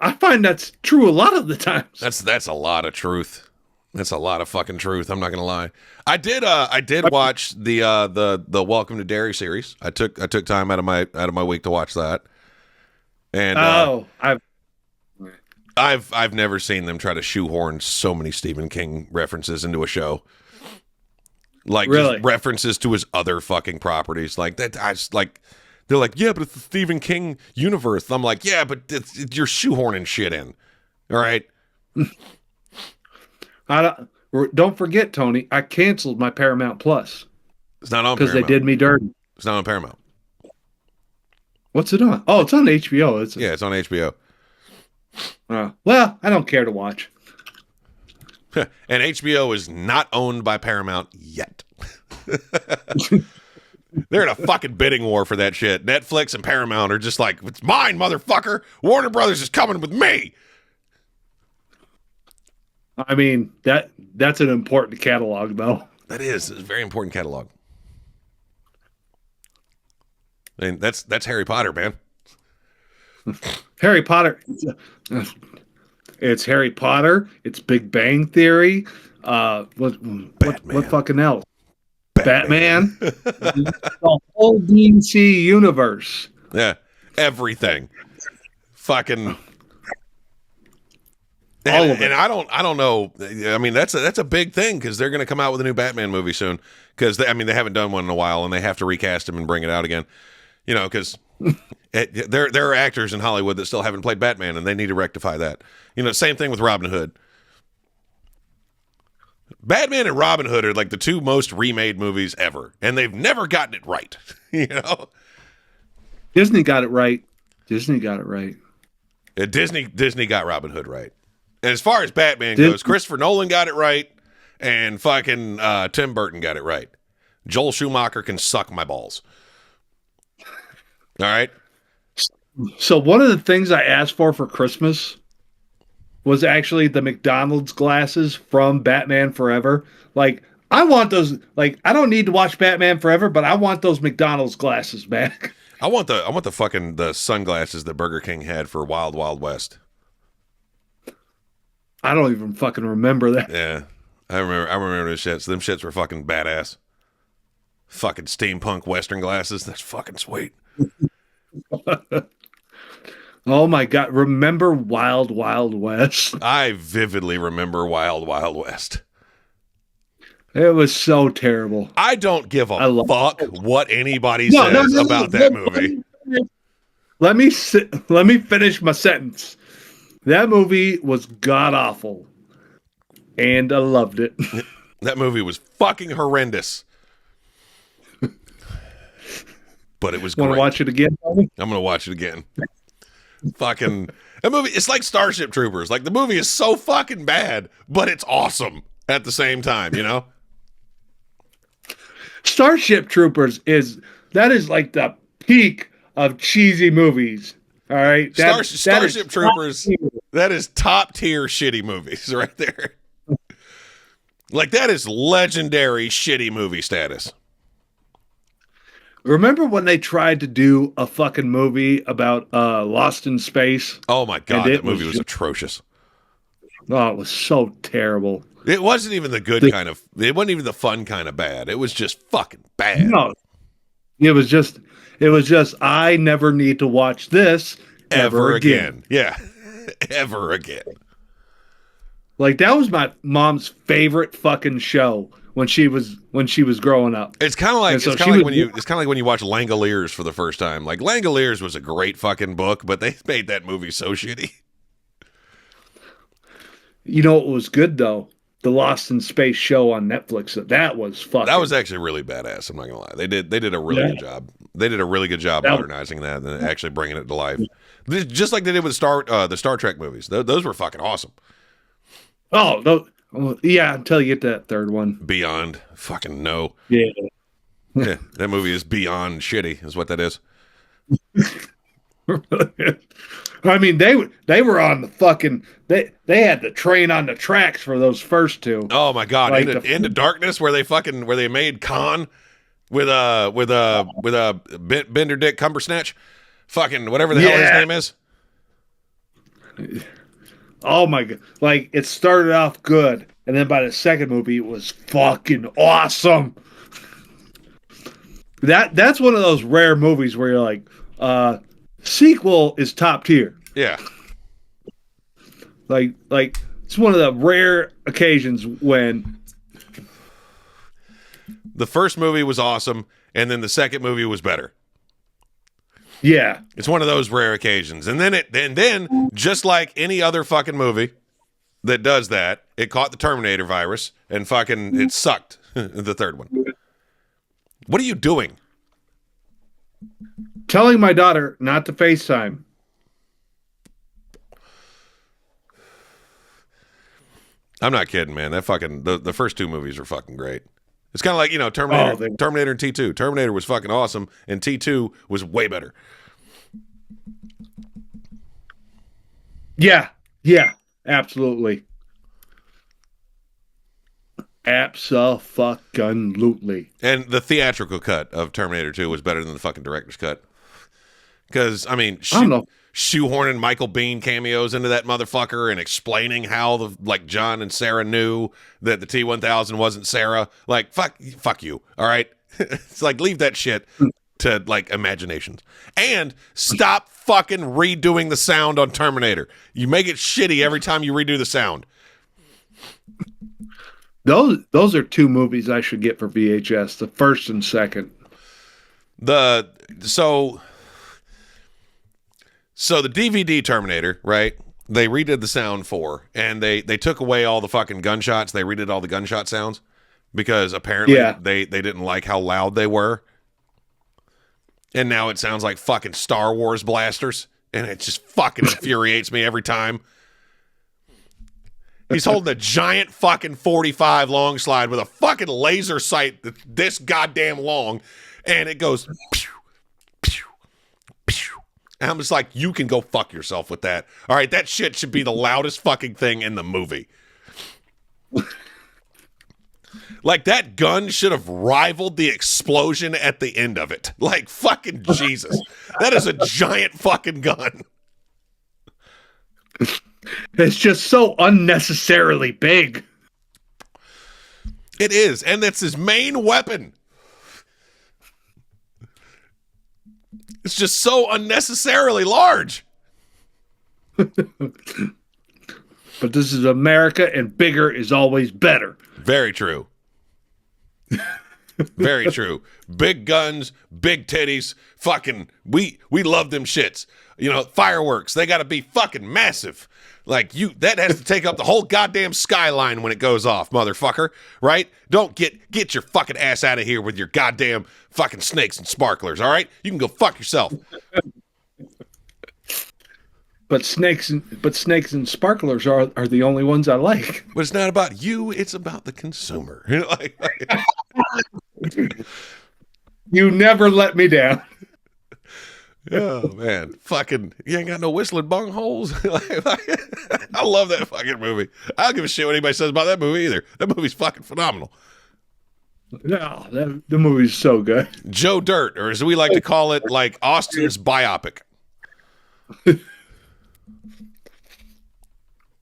I find that's true a lot of the times. That's a lot of truth. That's a lot of fucking truth. I'm not gonna lie. I did watch the Welcome to Derry series. I took time out of my week to watch that. And I've never seen them try to shoehorn so many Stephen King references into a show. Like really? Just references to his other fucking properties. Like that I just like they're like, yeah, but it's the Stephen King universe. I'm like, yeah, but you're shoehorning shit in. All right. Don't forget, Tony, I canceled my Paramount Plus. It's not on because they did me dirty. It's not on Paramount. What's it on? Oh, it's on HBO. Yeah, it's on HBO. Well, I don't care to watch. And HBO is not owned by Paramount yet. They're in a fucking bidding war for that shit. Netflix and Paramount are just like, it's mine, motherfucker. Warner Brothers is coming with me. I mean, that's an important catalog, though. That is. It's a very important catalog. I mean, that's Harry Potter, man. Harry Potter. It's Harry Potter. It's Big Bang Theory. What fucking else? Batman. The whole DC universe. Yeah, everything. Fucking. And I don't know. I mean, that's a big thing because they're going to come out with a new Batman movie soon. Because they haven't done one in a while, and they have to recast him and bring it out again. You know, because there are actors in Hollywood that still haven't played Batman, and they need to rectify that. You know, same thing with Robin Hood. Batman and Robin Hood are like the two most remade movies ever, and they've never gotten it right. You know, Disney got it right. Disney got Robin Hood right. And as far as Batman goes, Christopher Nolan got it right, and fucking Tim Burton got it right. Joel Schumacher can suck my balls. All right. So one of the things I asked for Christmas was actually the McDonald's glasses from Batman Forever. Like, I want those. Like, I don't need to watch Batman Forever, but I want those McDonald's glasses back. I want the fucking the sunglasses that Burger King had for Wild Wild West. I don't even fucking remember that. Yeah, I remember those shits. Them shits were fucking badass. Fucking steampunk Western glasses. That's fucking sweet. Oh my God. Remember Wild Wild West? I vividly remember Wild Wild West. It was so terrible. I don't give a fuck what anybody says about that movie. Let me finish my sentence. That movie was god awful, and I loved it. That movie was fucking horrendous, but it was great. Want to watch it again, Tony? I'm gonna watch it again. Fucking that movie. It's like Starship Troopers. Like the movie is so fucking bad, but it's awesome at the same time. You know, Starship Troopers is like the peak of cheesy movies. All right, Starship Troopers. That is top tier shitty movies right there. Like that is legendary shitty movie status. Remember when they tried to do a fucking movie about Lost in Space? Oh my God, that movie was atrocious. Oh, it was so terrible. It wasn't even the good kind of. It wasn't even the fun kind of bad. It was just fucking bad. No, it was just. I never need to watch this ever again. Yeah. ever again. Like that was my mom's favorite fucking show when she was growing up. It's kind of like And so it's kind of like when you watch Langoliers for the first time. Like Langoliers was a great fucking book, but they made that movie so shitty. You know what was good though? The Lost in Space show on Netflix. That was fucking. That was actually really badass. I'm not gonna lie. They did a really good job. They did a really good job modernizing that and actually bringing it to life, just like they did with the Star Trek movies. Those were fucking awesome. Oh, yeah, until you get that third one. Beyond fucking no. Yeah. Yeah, that movie is beyond shitty, is what that is. I mean, they were on the fucking they had the train on the tracks for those first two. Oh my god, Like into Darkness where they made Khan with Bender Dick Cumbersnatch, fucking whatever the hell his name is. Oh my god! Like it started off good, and then by the second movie, it was fucking awesome. That's one of those rare movies where you're like, sequel is top tier. Yeah. Like it's one of the rare occasions when the first movie was awesome, and then the second movie was better. Yeah. It's one of those rare occasions. And then just like any other fucking movie that does that, it caught the Terminator virus and fucking it sucked. The third one. What are you doing? Telling my daughter not to FaceTime. I'm not kidding, man. That fucking the first two movies are fucking great. It's kind of like, Terminator and T2. Terminator was fucking awesome, and T2 was way better. Yeah, absolutely. Abso-fucking-lutely. And the theatrical cut of Terminator 2 was better than the fucking director's cut. Because, I mean, shoehorning Michael Biehn cameos into that motherfucker and explaining how John and Sarah knew that the T-1000 wasn't Sarah. Like, fuck you, all right? It's like, leave that shit to, imaginations. And stop fucking redoing the sound on Terminator. You make it shitty every time you redo the sound. Those are two movies I should get for VHS, the first and second. So the DVD Terminator, right? They redid the sound for, and they took away all the fucking gunshots. They redid all the gunshot sounds because apparently they didn't like how loud they were. And now it sounds like fucking Star Wars blasters, and it just fucking infuriates me every time. He's holding a giant fucking 45 long slide with a fucking laser sight that's this goddamn long, and it goes pew, pew, pew. And I'm just like, you can go fuck yourself with that. All right, that shit should be the loudest fucking thing in the movie. Like, that gun should have rivaled the explosion at the end of it. Like, fucking Jesus. That is a giant fucking gun. It's just so unnecessarily big. It is, and that's his main weapon. It's just so unnecessarily large. But this is America, and bigger is always better. Very true. Very true. Big guns, big titties, fucking, we love them shits. Fireworks, they gotta be fucking massive. Like, that has to take up the whole goddamn skyline when it goes off, motherfucker, right? Don't get your fucking ass out of here with your goddamn fucking snakes and sparklers, all right? You can go fuck yourself. But snakes and sparklers are the only ones I like. But it's not about you, it's about the consumer. You never let me down. Oh man, fucking, you ain't got no whistling bung holes. I love that fucking movie. I don't give a shit what anybody says about that movie either. That movie's fucking phenomenal. No, the movie's so good. Joe Dirt, or as we like to call it, like Austin's biopic.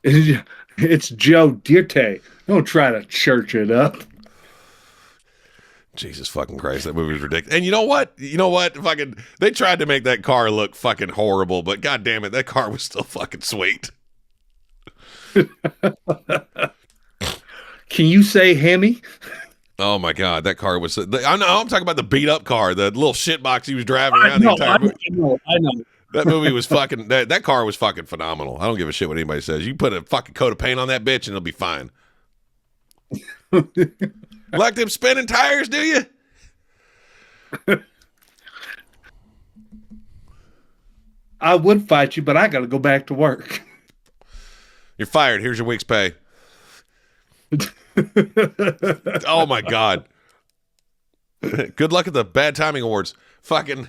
It's Joe Dirt. Don't try to church it up. Jesus fucking Christ, that movie was ridiculous. And you know what? Fucking, they tried to make that car look fucking horrible, but god damn it, that car was still fucking sweet. Can you say Hemi? Oh my god, that car was. I'm talking about the beat up car, the little shit box he was driving around the entire movie. I know. That movie was fucking. That car was fucking phenomenal. I don't give a shit what anybody says. You put a fucking coat of paint on that bitch and it'll be fine. Like them spinning tires, do you? I would fight you, but I got to go back to work. You're fired. Here's your week's pay. Oh my god. Good luck at the bad timing awards. Fucking.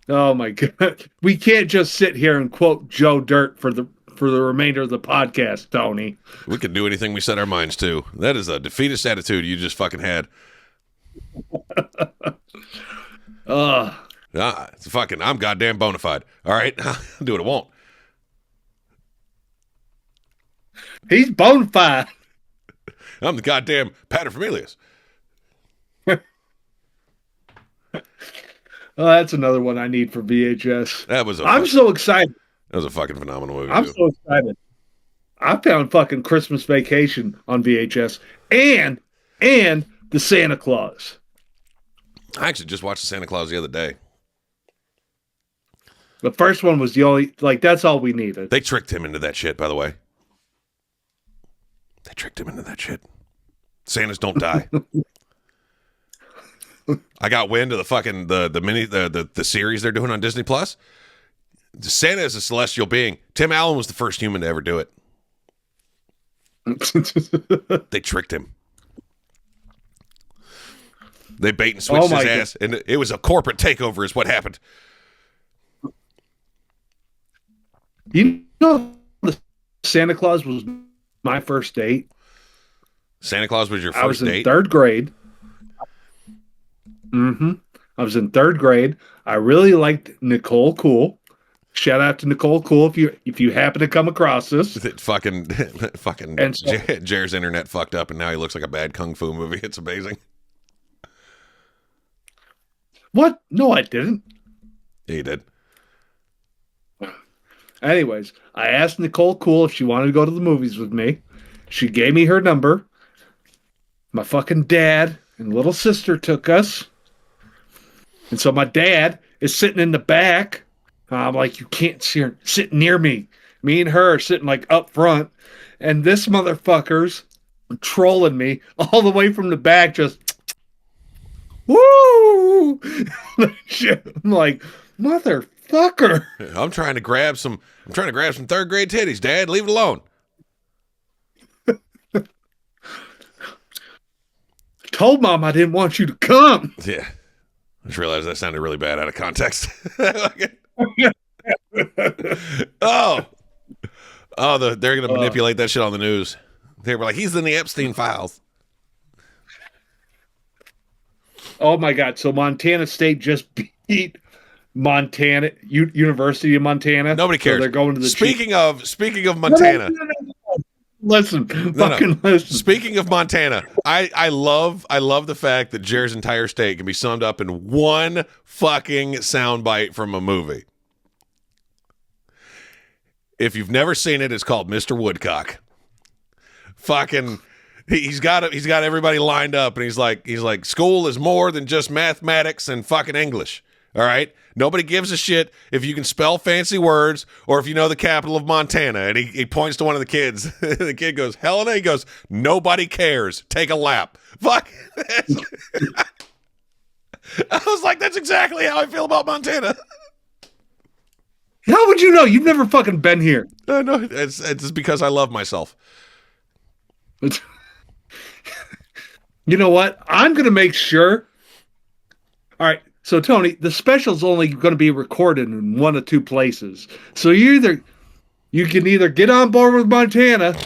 Oh my god. We can't just sit here and quote Joe Dirt for the remainder of the podcast, Tony. We can do anything we set our minds to. That is a defeatist attitude you just fucking had. It's fucking, I'm goddamn bona fide. All right? I'll do what I want. He's bona fide. I'm the goddamn paterfamilias. Oh, that's another one I need for VHS. I'm so excited. That was a fucking phenomenal movie. I'm so excited. I found fucking Christmas Vacation on VHS and the Santa Claus. I actually just watched the Santa Claus the other day. The first one was the only, like, that's all we needed. They tricked him into that shit, by the way. They tricked him into that shit. Santas don't die. I got wind of the fucking the series they're doing on Disney Plus. Santa is a celestial being. Tim Allen was the first human to ever do it. They tricked him. They bait and switched his ass, and it was a corporate takeover is what happened. You know, Santa Claus was my first date. Santa Claus was your first date? I was in third grade. Mm-hmm. I was in third grade. I really liked Nicole Cool. Shout out to Nicole Cool if you happen to come across this. Fucking Jer's internet fucked up, and now he looks like a bad kung fu movie. It's amazing. What? No, I didn't. Yeah, you did. Anyways, I asked Nicole Cool if she wanted to go to the movies with me. She gave me her number. My fucking dad and little sister took us. And so my dad is sitting in the back. I'm like, you can't sit near me. Me and her are sitting like up front. And this motherfucker's trolling me all the way from the back, just woo! I'm like, motherfucker. I'm trying to grab some third grade titties, Dad. Leave it alone. Told Mom I didn't want you to come. Yeah. I just realized that sounded really bad out of context. They're going to manipulate that shit on the news. They were like, he's in the Epstein files. Oh my God. So Montana State just beat Montana, University of Montana. Nobody cares. So they're going to the Speaking of Montana. No. Listen. Speaking of Montana, I love the fact that Jer's entire state can be summed up in one fucking soundbite from a movie. If you've never seen it, it's called Mr. Woodcock. Fucking, he's got everybody lined up, and he's like, school is more than just mathematics and fucking English. All right. Nobody gives a shit if you can spell fancy words or if you know the capital of Montana. And he points to one of the kids. The kid goes, Helena. He goes, nobody cares. Take a lap. Fuck. I was like, that's exactly how I feel about Montana. How would you know? You've never fucking been here. No, it's because I love myself. You know what? I'm going to make sure. All right. So, Tony, the special's only going to be recorded in one of two places. So you can either get on board with Montana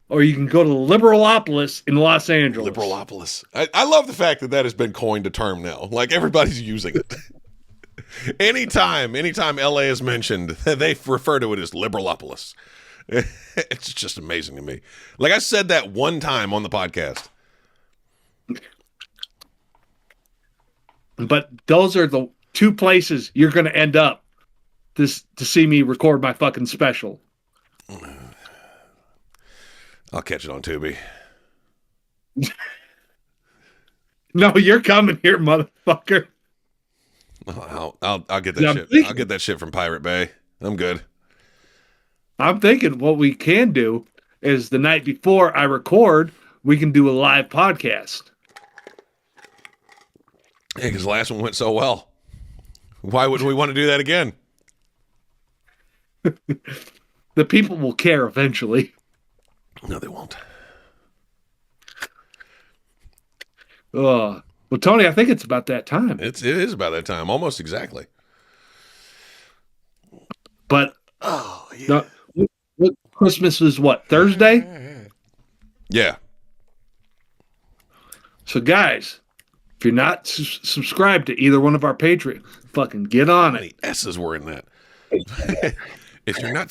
or you can go to Liberalopolis in Los Angeles. Liberalopolis. I love the fact that has been coined a term now. Like, everybody's using it. Anytime LA is mentioned, they refer to it as Liberalopolis. It's just amazing to me. Like, I said that one time on the podcast. But those are the two places you're going to end up to see me record my fucking special. I'll catch it on Tubi. No, you're coming here, motherfucker. I'll get that shit. I'll get that shit from Pirate Bay. I'm good. I'm thinking what we can do is the night before I record, we can do a live podcast. Yeah, because the last one went so well. Why would we want to do that again? The people will care eventually. No, they won't. Well, Tony, I think it's about that time. It is about that time, almost exactly. But Christmas is what, Thursday? Yeah. So, guys, if you're not subscribed to either one of our Patreon, fucking get on it. How many S's were in that? If you're not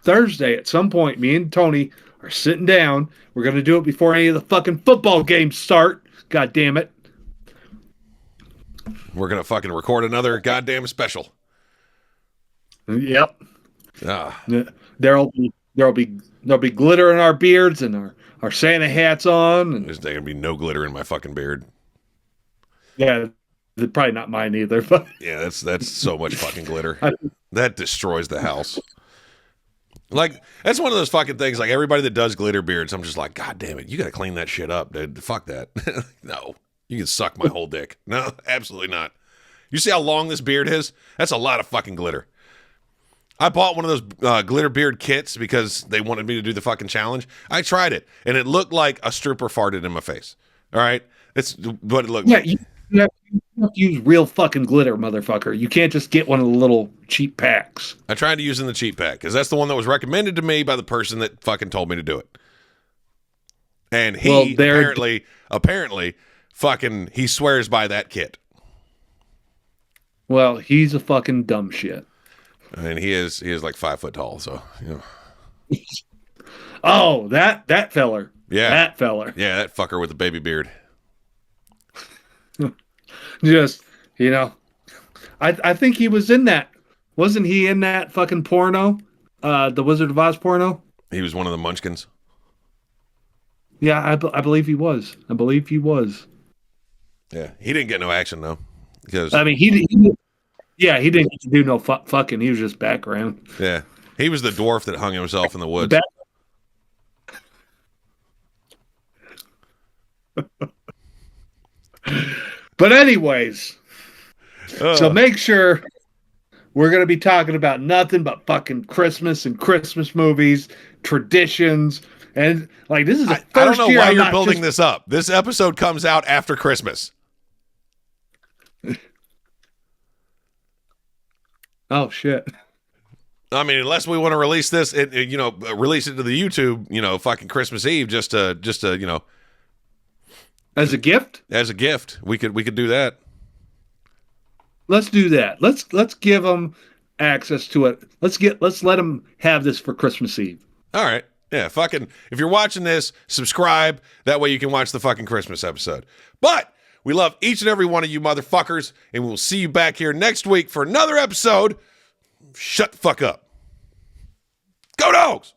Thursday, at some point, me and Tony are sitting down. We're going to do it before any of the fucking football games start. God damn it. We're going to fucking record another goddamn special. Yep. Ah. There'll be glitter in our beards and our Santa hats on. And there's going to be no glitter in my fucking beard. Yeah, probably not mine either. But yeah, that's so much fucking glitter. That destroys the house. Like, that's one of those fucking things, like, everybody that does glitter beards, I'm just like, God damn it, you gotta clean that shit up, dude. Fuck that. No, you can suck my whole dick. No, absolutely not. You see how long this beard is? That's a lot of fucking glitter. I bought one of those glitter beard kits because they wanted me to do the fucking challenge. I tried it, and it looked like a stripper farted in my face. All right? It's what it looked like. You have to use real fucking glitter, motherfucker. You can't just get one of the little cheap packs. I tried to use in the cheap pack because that's the one that was recommended to me by the person that fucking told me to do it. And he apparently fucking he swears by that kit. Well, he's a fucking dumb shit. And he is like 5 foot tall, so you know. Oh, that feller. Yeah. That feller. Yeah, that fucker with the baby beard. Just, you know, I think he was in that. Wasn't he in that fucking porno? The Wizard of Oz porno? He was one of the Munchkins. Yeah, I believe he was. I believe he was. Yeah, he didn't get no action, though. Because I mean, he didn't get to do no fucking. He was just background. Yeah, he was the dwarf that hung himself in the woods. But anyways, so make sure we're going to be talking about nothing but fucking Christmas and Christmas movies, traditions, and like this is the first year. I don't know why you're building this up. This episode comes out after Christmas. Oh shit. I mean, unless we want to release this, release it to the YouTube, fucking Christmas Eve, just to, as a gift? As a gift. We could do that. Let's do that. Let's give them access to it. Let's let them have this for Christmas Eve. All right. Yeah, fucking if you're watching this, subscribe. That way you can watch the fucking Christmas episode. But we love each and every one of you motherfuckers, and we'll see you back here next week for another episode. Shut the fuck up. Go Dogs!